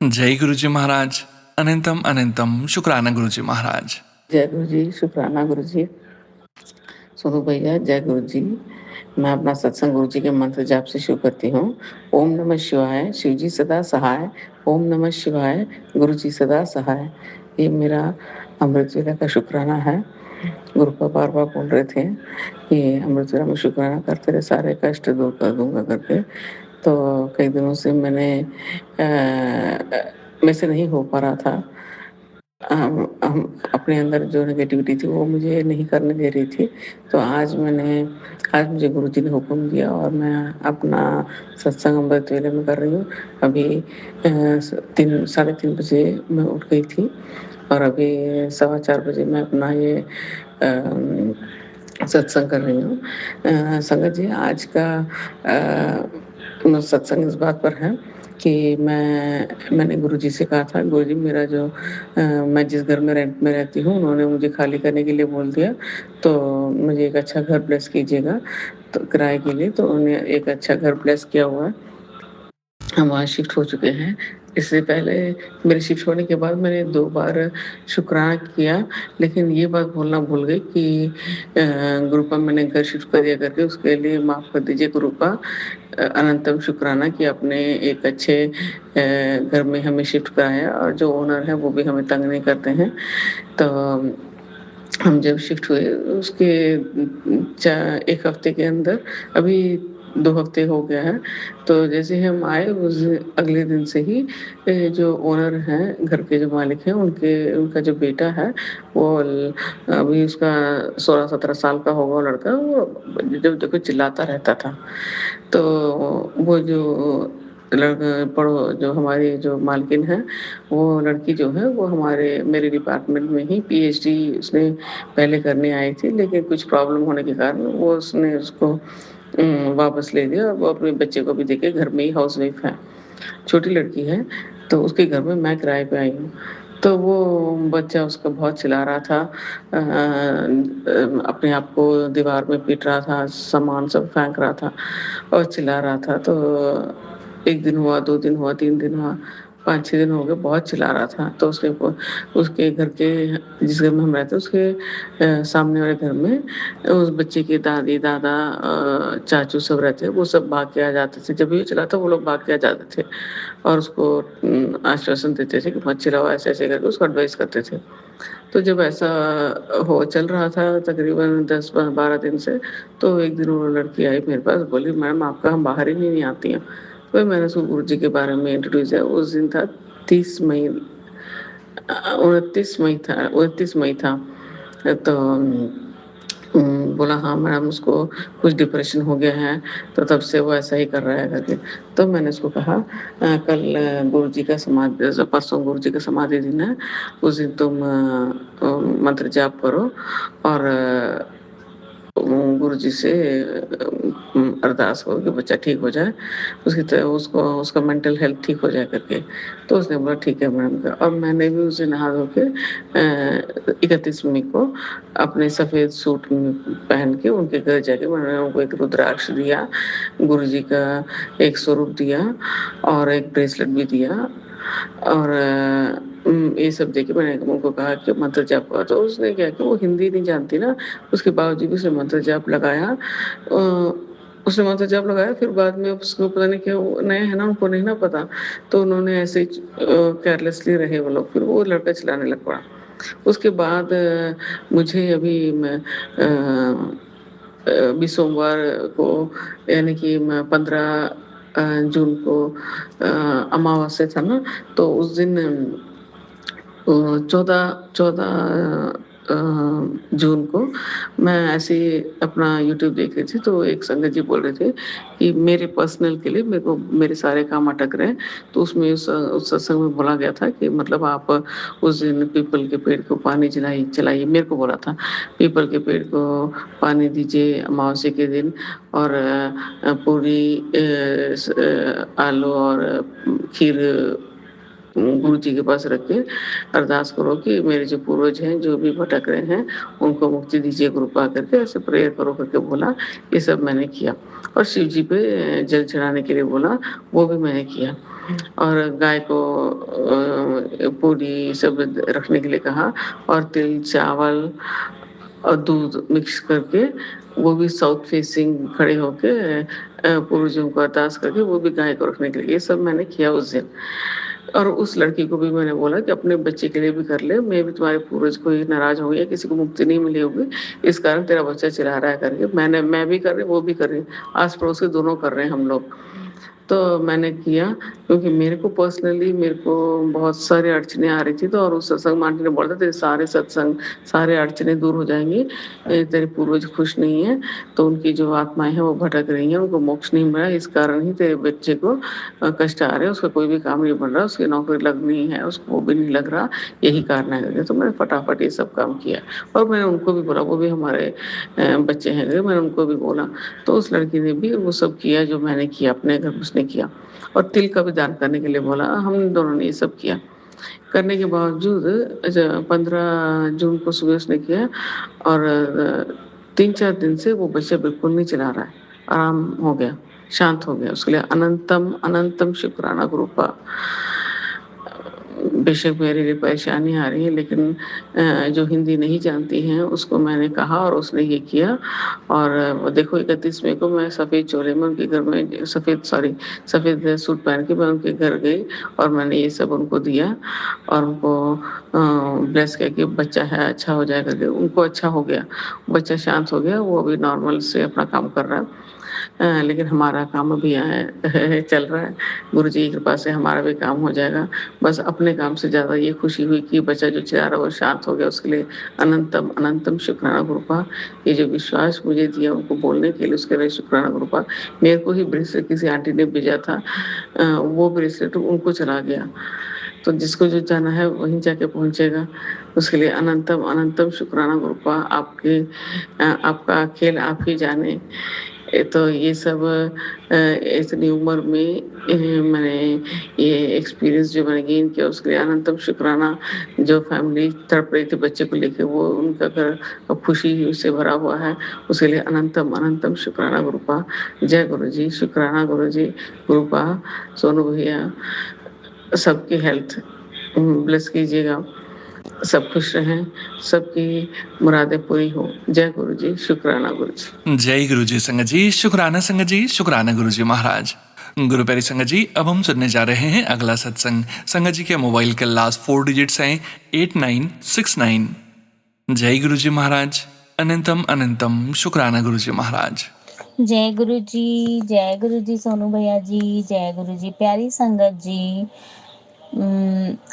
Speaker 1: जय गुरु जी महाराज, अनंतम अनंतम शुक्राना गुरु जी महाराज।
Speaker 4: जय गुरु जी, शुक्राना गुरु जी। सुनो भैया, जय गुरु जी। मैं अपना सत्संग गुरु जी के मंत्र जाप से शुरू करती हूँ। ओम नमः शिवाय, शिव जी सदा सहाय। ओम नमः शिवाय, गुरु जी सदा सहाय। ये मेरा अमृत वेला का शुक्राना है। गुरु का बार-बार बोल रहे थे कि अमृत वेला में शुक्राना कर तेरे सारे कष्ट दूर कर दूँगा करके। तो कई दिनों से मेरे से नहीं हो पा रहा था। हम अपने अंदर जो नेगेटिविटी थी वो मुझे नहीं करने दे रही थी। तो आज मुझे गुरुजी ने हुक्म दिया और मैं अपना सत्संग अमृत वेले में कर रही हूँ। अभी 3 साढ़े 3 बजे मैं उठ गई थी और अभी सवा 4 बजे मैं अपना ये सत्संग कर रही हूँ। संगत जी, आज का सत्संग इस बात पर है कि मैंने गुरुजी से कहा था, गुरुजी मैं जिस घर में रेंट में रहती हूँ, उन्होंने मुझे खाली करने के लिए बोल दिया, तो मुझे एक अच्छा घर ब्लेस कीजिएगा, तो किराए के लिए। तो उन्होंने एक अच्छा घर ब्लेस किया हुआ है। हम वहाँ शिफ्ट हो चुके हैं। इससे पहले मेरे शिफ्ट होने के बाद मैंने 2 बार शुक्राना किया, लेकिन ये बात बोलना भूल गई कि गुरुपा मैंने घर शिफ्ट कर दिया करके, उसके लिए माफ़ कर दीजिए गुरुपा। अनंतम शुक्राना कि आपने एक अच्छे घर में हमें शिफ्ट कराया और जो ओनर है वो भी हमें तंग नहीं करते हैं। तो हम जब शिफ्ट हुए उसके 1 हफ्ते के अंदर, अभी 2 हफ्ते हो गया है। तो जैसे ही हम आए उस अगले दिन से ही जो ओनर हैं, घर के जो मालिक हैं, उनका जो बेटा है वो अभी उसका 16-17 साल का होगा वो लड़का, वो जब देखो चिल्लाता रहता था। तो वो जो जो हमारी जो मालकिन है, वो लड़की जो है वो मेरे डिपार्टमेंट में ही पीएचडी उसने पहले करने आई थी, लेकिन कुछ प्रॉब्लम होने के कारण उसने उसको वापस ले लिया और वो अपने बच्चे को भी देके घर में ही हाउसवाइफ है। छोटी लड़की है, तो उसके घर में मैं किराए पे आई हूँ। तो वो बच्चा उसका बहुत चिल्ला रहा था, अपने आप को दीवार में पीट रहा था, सामान सब फेंक रहा था और चिल्ला रहा था। तो 1 दिन हुआ, 2 दिन हुआ, 3 दिन हुआ, 5-6 दिन हो गए, बहुत चिल्ला रहा था। तो उसके घर के, जिस घर में हम रहते हैं, उसके सामने वाले घर में उस बच्चे के दादी, दादा, चाचू सब रहते हैं, वो सब भाग के आ जाते थे। जब भी वो चिल्लाता वो लोग भाग के आ जाते थे और उसको आश्वासन देते थे कि मत चिल्लाओ, ऐसे-ऐसे करके उसको एडवाइस करते थे। तो जब ऐसा हो चल रहा था तकरीबन 10-12 दिन से, तो एक दिन वो लड़की आई मेरे पास, बोली मैम आपका हम बाहर ही नहीं आती हैं। तो मैंने उसको गुरुजी के बारे में इंट्रोड्यूस किया। उस दिन था 30 मई, 29 मई था। तो बोला हाँ मैडम, उसको कुछ डिप्रेशन हो गया है, तो तब से वो ऐसा ही कर रहा है करके। तो मैंने उसको कहा कल गुरुजी का परसों गुरुजी का समाधि दिन है, उस दिन तुम मंत्र जाप करो और गुरुजी से अरदास करो कि बच्चा ठीक हो जाए, उसको उसका मेंटल हेल्थ ठीक हो जाए करके। तो उसने बोला ठीक है मैडम का, और मैंने भी उस दिन नहा धो के 31 मई को अपने सफ़ेद सूट में पहन के उनके घर जाके मैंने उनको एक रुद्राक्ष दिया, गुरुजी का एक स्वरूप दिया और एक ब्रेसलेट भी दिया और ये सब देके मैंने उनको कहा कि मंत्र जाप करो। तो उसने क्या किया, वो हिंदी नहीं जानती ना, उसके बावजूद भी उसने मंत्र जाप लगाया। फिर बाद में उसको पता नहीं क्या, वो नए हैं ना, उनको नहीं ना पता, तो उन्होंने ऐसे ही केयरलेसली रहे वो लोग, फिर वो लड़का चिल्लाने लग पड़ा। उसके बाद मुझे अभी सोमवार को, यानी कि 15 जून को अमावस्या था ना, तो उस दिन 14 जून को मैं ऐसे ही अपना यूट्यूब देख रही थी, तो एक संगत जी बोल रहे थे कि मेरे पर्सनल के लिए मेरे सारे काम अटक रहे हैं। तो उसमें उस सत्संग में बोला गया था कि मतलब आप उस दिन पीपल के पेड़ को पानी चलाइए, मेरे को बोला था पीपल के पेड़ को पानी दीजिए अमावस्या के दिन, और पूरी आलू और खीर गुरु जी के पास रख के अरदास करो कि मेरे जो पूर्वज हैं जो भी भटक रहे हैं उनको मुक्ति दीजिए कृपा करके, ऐसे प्रेयर करो करके बोला। ये सब मैंने किया और शिव जी पे जल चढ़ाने के लिए बोला, वो भी मैंने किया। और गाय को पूरी सब रखने के लिए कहा और तिल चावल और दूध मिक्स करके वो भी साउथ फेसिंग खड़े होके पूर्वजों को अरदास करके वो भी गाय को रखने के लिए, ये सब मैंने किया उस दिन। और उस लड़की को भी मैंने बोला कि अपने बच्चे के लिए भी कर ले, मैं भी तुम्हारे पूर्वज को ही नाराज़ हो गई, किसी को मुक्ति नहीं मिली होगी, इस कारण तेरा बच्चा चिल्ला रहा है करके। मैं भी कर रही, वो भी कर रही, आस-पड़ोस के दोनों कर रहे हैं हम लोग। तो मैंने किया क्योंकि मेरे को पर्सनली मेरे को बहुत सारी अड़चनें आ रही थी, तो और उस सत्संग में आंटी ने बोला था तेरे सारे सत्संग सारे अड़चनें दूर हो जाएंगी, तेरे पूर्वज खुश नहीं है, तो उनकी जो आत्माएं हैं वो भटक रही हैं, उनको मोक्ष नहीं मिला, इस कारण ही तेरे बच्चे को कष्ट आ रहे हैं, उसका कोई भी काम नहीं बन रहा, उसकी नौकरी लगनी है, उसको वो भी नहीं लग रहा, यही कारण है करके। तो मैंने फटाफट ये सब काम किया और मैंने उनको भी बोला, वो भी हमारे बच्चे हैं, मैंने उनको भी बोला। तो उस लड़की ने भी वो सब किया जो मैंने किया, अपने घर उसने किया और तिल का भी दान करने के लिए बोला, हम दोनों ने ये सब किया। करने के बावजूद 15 जून को सुबह उसने किया और 3-4 दिन से वो बच्चा बिल्कुल नहीं चिल्ला रहा है, आराम हो गया, शांत हो गया। उसके लिए अनंतम अनंतम शुक्राना गुरु का। बेशक मेरे लिए परेशानी आ रही है, लेकिन जो हिंदी नहीं जानती हैं उसको मैंने कहा और उसने ये किया। और वो देखो 31 मई को मैं सफ़ेद चोले में उनके घर में सफ़ेद सूट पहन के मैं उनके घर गई और मैंने ये सब उनको दिया और उनको ब्लेस किया कि बच्चा है अच्छा हो जाएगा करके। उनको अच्छा हो गया, बच्चा शांत हो गया, वो अभी नॉर्मल से अपना काम कर रहा है। लेकिन हमारा काम अभी चल रहा है। गुरु जी की कृपा से हमारा भी काम हो जाएगा। बस अपने काम से ज़्यादा ये खुशी हुई कि बच्चा जो चिल्ला रहा वो शांत हो गया, उसके लिए अनंतम अनंतम शुक्राना गुरु का। ये जो विश्वास मुझे दिया उनको बोलने के लिए, उसके लिए शुक्राना गुरु का। मेरे को ही ब्रेसलेट किसी आंटी ने भेजा था, वो ब्रेसलेट उनको चला गया। तो जिसको जो जाना है वहीं जाके पहुँचेगा। उसके लिए अनंतम अनंतम शुक्राना गुरु का। आपका खेल आप ही जाने। तो ये सब इतनी उम्र में मैंने ये एक्सपीरियंस जो मैंने गेन किया उसके लिए अनंतम शुक्राना। जो फैमिली तड़प रही थी बच्चे को लेके, वो उनका घर अब खुशी से भरा हुआ है, उसके लिए अनंतम अनंतम शुक्राना गुरु का। जय गुरु जी, शुक्राना गुरु जी, गुरु का। सोनू भैया सबकी हेल्थ ब्लेस कीजिएगा, सब खुश रहें, सबकी मुरादें पूरी हो। जय गुरु जी, शुक्राना गुरु जी।
Speaker 1: जय गुरु जी संगत जी, शुक्राना संगत जी, शुक्राना गुरु जी महाराज। गुरु प्यारी संगत जी, अब हम सुनने जा रहे हैं अगला सत्संग। संगत जी के मोबाइल के लास्ट 4 डिजिट्स हैं 8969। जय गुरु जी महाराज, अनंतम अनंतम शुक्राना गुरु जी महाराज।
Speaker 5: जय गुरु जी सोनू भैया जी, जय गुरु जी प्यारी संगत जी।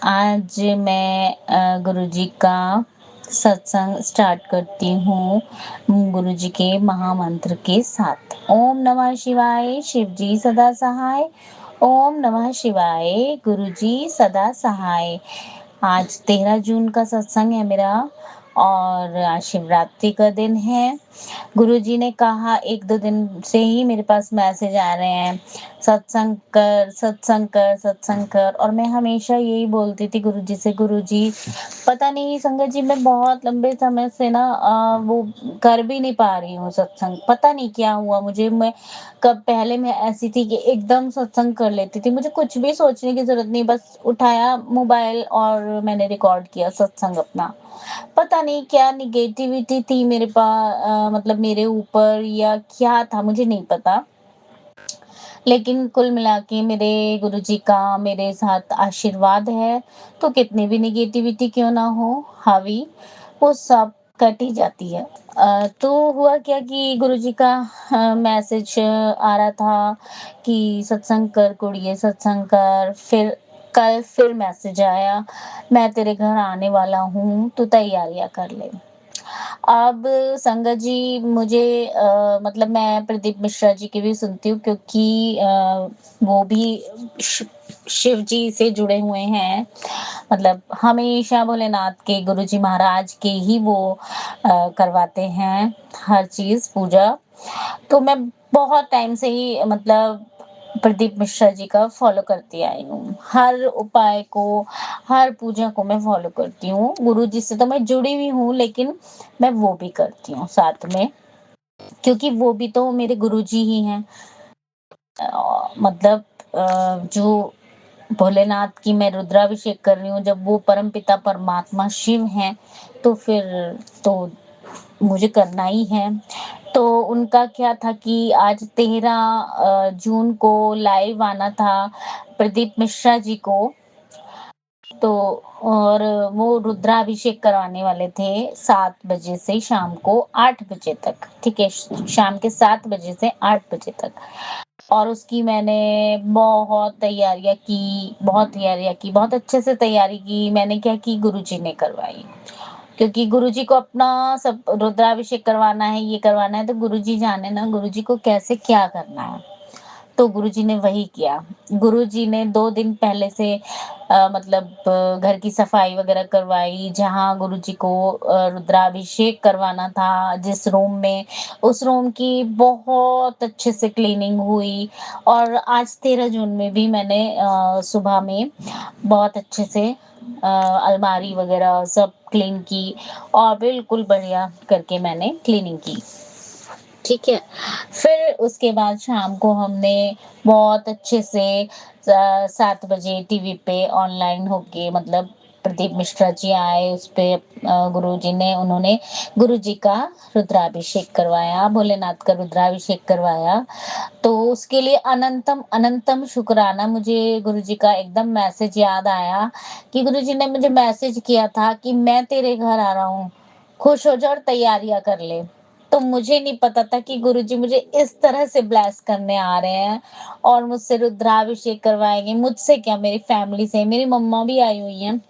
Speaker 5: आज मैं गुरु जी का सत्संग स्टार्ट करती हूँ गुरु जी के महामंत्र के साथ। ओम नमः शिवाय, शिव जी सदा सहाय। ओम नमः शिवाय, गुरु जी सदा सहाय। आज 13 जून का सत्संग है मेरा और आज शिवरात्रि का दिन है। गुरुजी ने कहा 1-2 दिन से ही मेरे पास मैसेज आ रहे हैं, सत्संग कर, सत्संग कर, सत्संग कर। और मैं हमेशा यही बोलती थी गुरुजी से, गुरुजी पता नहीं संगत जी मैं बहुत लंबे समय से ना वो कर भी नहीं पा रही हूँ सत्संग। पता नहीं क्या हुआ मुझे। मैं कब पहले मैं ऐसी थी कि एकदम सत्संग कर लेती थी, मुझे कुछ भी सोचने की जरूरत नहीं, बस उठाया मोबाइल और मैंने रिकॉर्ड किया सत्संग अपना। पता नहीं क्या निगेटिविटी थी मेरे पास, मतलब मेरे ऊपर या क्या था मुझे नहीं पता। लेकिन कुल मिला के मेरे गुरुजी का मेरे साथ आशीर्वाद है, तो कितनी भी निगेटिविटी क्यों ना हो हावी, वो सब कट ही जाती है। तो हुआ क्या कि गुरुजी का मैसेज आ रहा था कि सत्संग कर कुड़िए, सत्संग कर। फिर कल फिर मैसेज आया, मैं तेरे घर आने वाला हूँ, तू तैयारियां कर ले। अब संगत जी मुझे मतलब मैं प्रदीप मिश्रा जी की भी सुनती हूँ क्योंकि वो भी शिव जी से जुड़े हुए हैं। मतलब हमेशा भोलेनाथ के गुरुजी महाराज के ही वो करवाते हैं हर चीज पूजा। तो मैं बहुत टाइम से ही मतलब प्रदीप मिश्रा जी का फॉलो करती आई हूँ। हर उपाय को, हर पूजा को मैं फॉलो करती हूँ। गुरु जी से तो मैं जुड़ी हुई हूँ, लेकिन मैं वो भी करती हूँ साथ में, क्योंकि वो भी तो मेरे गुरु जी ही हैं। मतलब जो भोलेनाथ की मैं रुद्राभिषेक कर रही हूँ, जब वो परमपिता परमात्मा शिव हैं, तो फिर तो मुझे करना ही है। तो उनका क्या था कि आज 13 जून को लाइव आना था प्रदीप मिश्रा जी को, तो और वो रुद्राभिषेक करवाने वाले थे 7 बजे से शाम को 8 बजे तक, ठीक है? शाम के 7 बजे से 8 बजे तक। और उसकी मैंने बहुत अच्छे से तैयारी की। मैंने क्या की, गुरुजी ने करवाई। क्योंकि गुरुजी को अपना सब रुद्राभिषेक करवाना है, ये करवाना है, तो गुरुजी जाने ना गुरुजी को कैसे क्या करना है। तो गुरुजी ने वही किया। गुरुजी ने 2 दिन पहले से घर की सफाई वगैरह करवाई, जहाँ गुरुजी को रुद्राभिषेक करवाना था, जिस रूम में, उस रूम की बहुत अच्छे से क्लीनिंग हुई। और आज 13 जून में भी मैंने सुबह में बहुत अच्छे से अलमारी वगैरह सब क्लीन की और बिल्कुल बढ़िया करके मैंने क्लीनिंग की। ठीक है। फिर उसके बाद शाम को हमने बहुत अच्छे से 7 बजे टीवी पे ऑनलाइन होके, प्रदीप मिश्रा जी आए, उस पे गुरुजी ने उन्होंने गुरुजी का रुद्राभिषेक करवाया, भोलेनाथ का रुद्राभिषेक करवाया। तो उसके लिए अनंतम अनंतम शुक्राना। मुझे गुरुजी का एकदम मैसेज याद आया कि गुरुजी ने मुझे मैसेज किया था कि मैं तेरे घर आ रहा हूँ, खुश हो जा और तैयारियां कर ले। तो मुझे नहीं पता था कि गुरुजी मुझे इस तरह से ब्लेस करने आ रहे हैं और मुझसे रुद्राभिषेक करवाएंगे। मुझसे क्या, मेरी फैमिली से, मेरी मम्मा भी आई हुई हैं।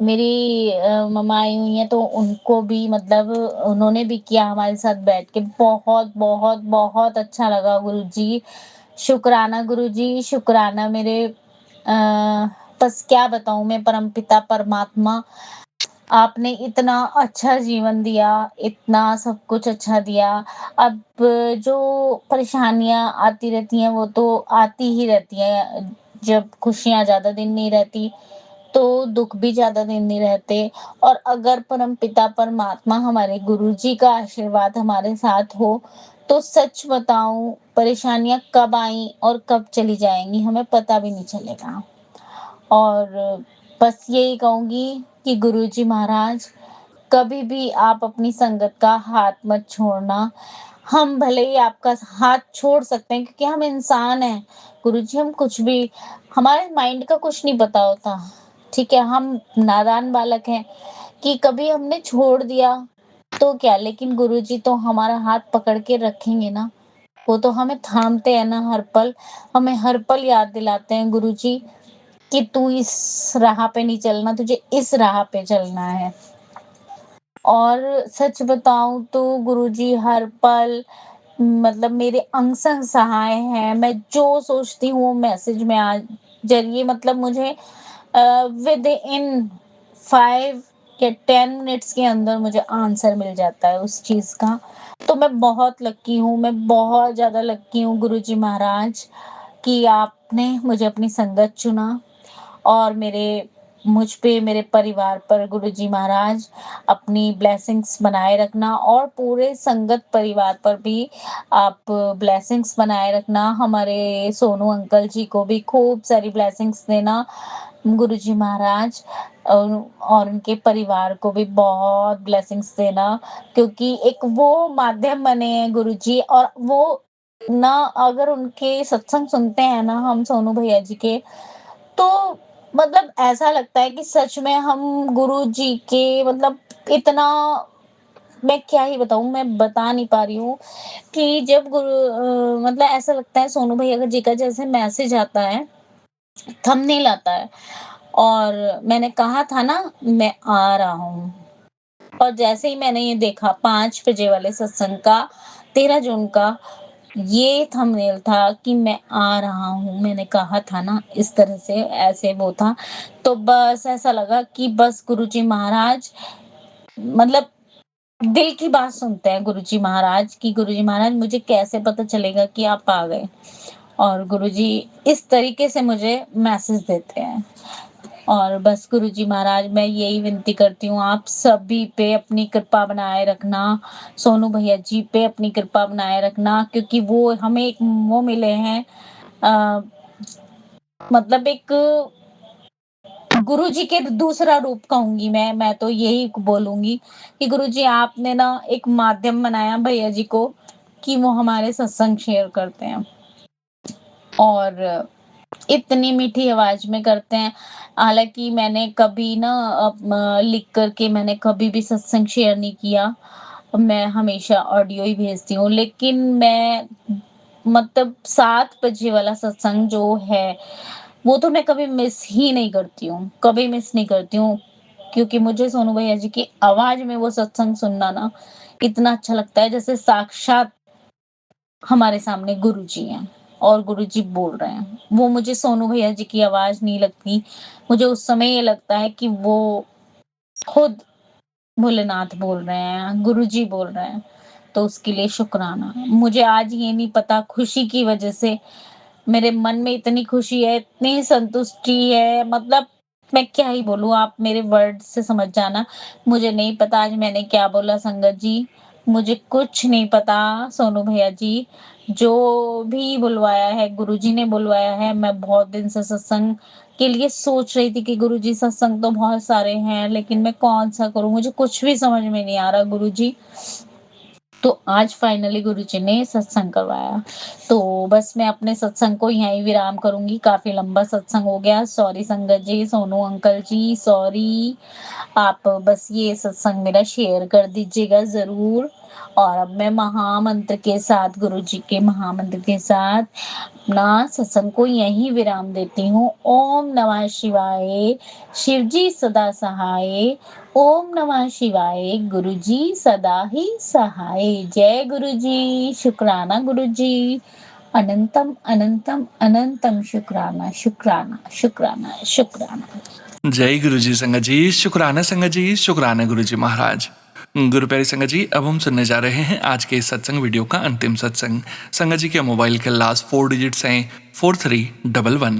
Speaker 5: मेरी मम्मा आई हुई हैं, तो उनको भी उन्होंने भी किया हमारे साथ बैठ के। बहुत बहुत बहुत अच्छा लगा गुरुजी। शुक्राना गुरुजी, शुक्राना मेरे बस क्या बताऊं मैं, परमपिता परमात्मा, आपने इतना अच्छा जीवन दिया, इतना सब कुछ अच्छा दिया। अब जो परेशानियाँ आती रहती हैं, वो तो आती ही रहती हैं। जब खुशियाँ ज़्यादा दिन नहीं रहती, तो दुःख भी ज़्यादा दिन नहीं रहते। और अगर परमपिता परमात्मा, हमारे गुरुजी का आशीर्वाद हमारे साथ हो, तो सच बताऊँ, परेशानियाँ कब आईं और कब चली जाएँगी, हमें पता भी नहीं चलेगा। और बस यही कहूँगी कि गुरुजी महाराज, कभी भी आप अपनी संगत का हाथ मत छोड़ना। हम भले ही आपका हाथ छोड़ सकते हैं क्योंकि हम इंसान हैं। गुरुजी, हम कुछ भी, हमारे माइंड का कुछ नहीं पता होता। ठीक है, हम नादान बालक हैं कि कभी हमने छोड़ दिया तो क्या, लेकिन गुरुजी तो हमारा हाथ पकड़ के रखेंगे ना। वो तो हमें थामते हैं ना हर पल, हमें हर पल याद दिलाते हैं गुरुजी कि तू इस राह पे नहीं चलना, तुझे इस राह पे चलना है। और सच बताऊँ तो गुरुजी हर पल मेरे अंग संग सहाय हैं। मैं जो सोचती हूँ मैसेज में आ ज़रिए, मुझे विद इन 5 या 10 मिनट्स के अंदर मुझे आंसर मिल जाता है उस चीज़ का। तो मैं बहुत लकी हूँ, मैं बहुत ज़्यादा लकी हूँ गुरुजी महाराज कि आपने मुझे अपनी संगत चुना। और मुझ पे, मेरे परिवार पर गुरुजी महाराज अपनी ब्लेसिंग्स बनाए रखना, और पूरे संगत परिवार पर भी आप ब्लेसिंग्स बनाए रखना। हमारे सोनू अंकल जी को भी खूब सारी ब्लेसिंग्स देना गुरुजी महाराज, और उनके परिवार को भी बहुत ब्लेसिंग्स देना, क्योंकि एक वो माध्यम बने हैं गुरुजी। और वो ना, अगर उनके सत्संग सुनते हैं ना हम सोनू भैया जी के, तो ऐसा लगता है कि सच में हम गुरुजी के इतना, मैं क्या ही बताऊँ, मैं बता नहीं पा रही हूँ कि जब ऐसा लगता है सोनू भैया जी का जैसे मैसेज आता है, थंबनेल आता है, और मैंने कहा था ना मैं आ रहा हूँ, और जैसे ही मैंने ये देखा 5 बजे वाले सत्संग का 13 जून का, ये थंबनेल था कि मैं आ रहा हूँ। मैंने कहा था ना, इस तरह से ऐसे वो था। तो बस ऐसा लगा कि बस गुरुजी महाराज मतलब दिल की बात सुनते हैं गुरुजी महाराज, कि गुरुजी महाराज मुझे कैसे पता चलेगा कि आप आ गए। और गुरुजी इस तरीके से मुझे मैसेज देते हैं। और बस गुरुजी महाराज, मैं यही विनती करती हूँ, आप सभी पे अपनी कृपा बनाए रखना। सोनू भैया जी पे अपनी कृपा बनाए रखना, क्योंकि वो हमें एक वो मिले हैं, एक गुरुजी के दूसरा रूप कहूँगी मैं तो यही बोलूँगी कि गुरुजी आपने ना एक माध्यम बनाया भैया जी को कि वो हमारे सत्संग शेयर करते हैं और इतनी मीठी आवाज़ में करते हैं। हालाँकि मैंने कभी ना लिख कर के मैंने कभी भी सत्संग शेयर नहीं किया। मैं हमेशा ऑडियो ही भेजती हूँ, लेकिन मैं मतलब 7 बजे वाला सत्संग जो है, वो तो मैं कभी मिस ही नहीं करती हूँ, कभी मिस नहीं करती हूँ। क्योंकि मुझे सोनू भैया जी की आवाज़ में वो सत्संग सुनना ना इतना अच्छा लगता है जैसे साक्षात हमारे सामने गुरुजी हैं और गुरुजी बोल रहे हैं। वो मुझे सोनू भैया जी की आवाज़ नहीं लगती, मुझे उस समय ये लगता है कि वो खुद भोलेनाथ बोल रहे हैं, गुरुजी बोल रहे हैं, तो उसके लिए शुक्राना। मुझे आज ये नहीं पता खुशी की वजह से मेरे मन में इतनी खुशी है, इतनी संतुष्टि है, मतलब मैं क्या ही बोलूँ, आप मेरे वर्ड से समझ जाना। मुझे नहीं पता आज मैंने क्या बोला संगत जी, मुझे कुछ नहीं पता सोनू भैया जी, जो भी बुलवाया है गुरुजी ने बुलवाया है। मैं बहुत दिन से सत्संग के लिए सोच रही थी कि गुरुजी सत्संग तो बहुत सारे हैं, लेकिन मैं कौन-सा करूँ? मुझे कुछ भी समझ में नहीं आ रहा गुरुजी। तो आज फाइनली गुरुजी ने सत्संग करवाया। तो बस मैं अपने सत्संग को यहीं विराम करूँगी, काफ़ी लंबा सत्संग हो गया। सॉरी संगत जी, सोनू अंकल जी सॉरी। आप बस ये सत्संग मेरा शेयर कर दीजिएगा ज़रूर। और अब मैं महामंत्र के साथ गुरुजी के महामंत्र के साथ अपना सत्संग को यहीं विराम देती हूँ। ओम नमः शिवाय, शिव जी सदा सहाय। ओम नमः शिवाय, गुरुजी सदा ही सहाय। जय गुरुजी, शुक्राना गुरुजी। अनंतम अनंतम अनंतम शुक्राना शुक्राना शुक्राना शुक्राना।
Speaker 1: जय गुरु जी संगत जी, शुक्राना संगत जी, शुक्राना गुरु जी महाराज। गुरु प्यारी संगत जी, अब हम सुनने जा रहे हैं आज के इस सत्संग वीडियो का अंतिम सत्संग। संगत जी के मोबाइल के लास्ट 4 डिजिट्स हैं 4311।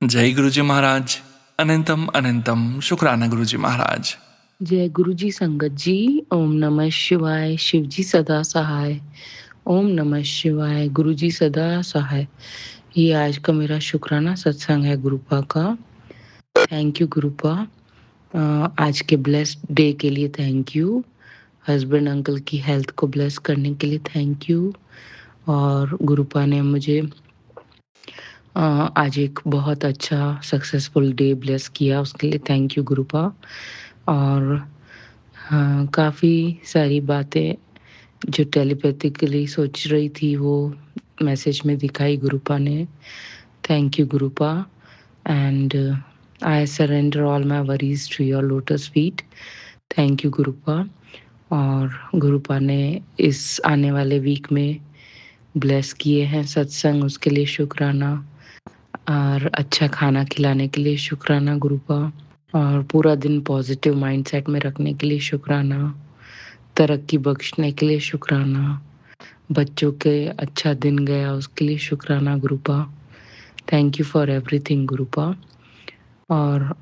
Speaker 1: जय गुरु जी महाराज। अनंतम अनंतम शुक्राना गुरु जी महाराज।
Speaker 6: जय गुरु जी संगत जी। ओम नमः शिवाय, शिव जी सदा सहाय। ओम नमः शिवाय, गुरु जी सदा सहाय। ये आज का मेरा शुक्राना सत्संग है गुरुपा का। Thank you गुरुपा। आज के ब्लेस्ड डे के लिए थैंक यू। हस्बैंड अंकल की हेल्थ को ब्लेस करने के लिए थैंक यू। और गुरुपा ने मुझे आज एक बहुत अच्छा सक्सेसफुल डे ब्लेस किया, उसके लिए थैंक यू गुरुपा। और हाँ, काफ़ी सारी बातें जो टेलीपैथिकली सोच रही थी वो मैसेज में दिखाई गुरुपा ने। Thank you Gurupa. And I surrender all my worries to your lotus feet. Thank you Gurupa. और गुरुपा ने इस आने वाले वीक में ब्लेस किए हैं सत्संग, उसके लिए शुक्राना। और अच्छा खाना खिलाने के लिए शुक्राना गुरुपा। और पूरा दिन पॉजिटिव माइंडसेट में रखने के लिए शुक्राना। तरक्की बख्शने के लिए शुक्राना। बच्चों के अच्छा दिन गया उसके लिए शुक्राना गुरुपा। Thank you for everything गुरुपा। और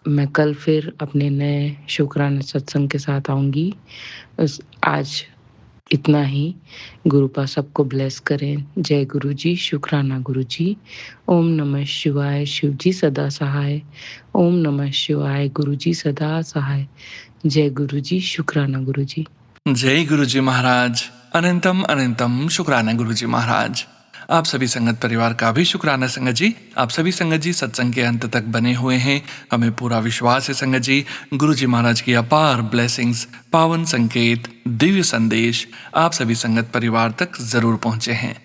Speaker 6: मैं कल फिर अपने नए शुक्राना सत्संग के साथ आऊँगी। आज इतना ही। गुरुपा सबको ब्लेस करें। जय गुरु जी, शुक्राना गुरु जी। ओम नमः शिवाय, शिव जी सदा सहाय। ओम नमः शिवाय, गुरु जी सदा सहाय। जय गुरु जी, शुक्राना गुरु जी।
Speaker 1: जय गुरु जी महाराज। अनंतम अनंतम शुक्राना गुरु जी महाराज। आप सभी संगत परिवार का भी शुक्राना संगत जी। आप सभी संगत जी सत्संग के अंत तक बने हुए हैं। हमें पूरा विश्वास है संगत जी, गुरु जी महाराज की अपार ब्लेसिंग्स, पावन संकेत, दिव्य संदेश आप सभी संगत परिवार तक जरूर पहुंचे हैं।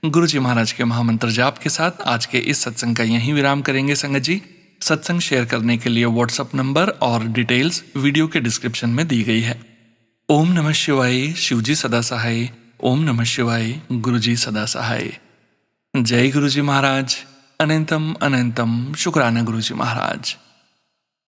Speaker 1: गुरु जी महाराज के महामंत्र जाप के साथ आज के इस सत्संग का यहीं विराम करेंगे संगत जी। सत्संग शेयर करने के लिए व्हाट्सएप नंबर और डिटेल्स वीडियो के डिस्क्रिप्शन में दी गई है। ओम नमः शिवाय, शिवजी सदा सहाय। ओम नमः शिवाय, गुरुजी सदा सहाय। जय गुरुजी महाराज। अनंतम अनंतम शुक्राना गुरुजी महाराज।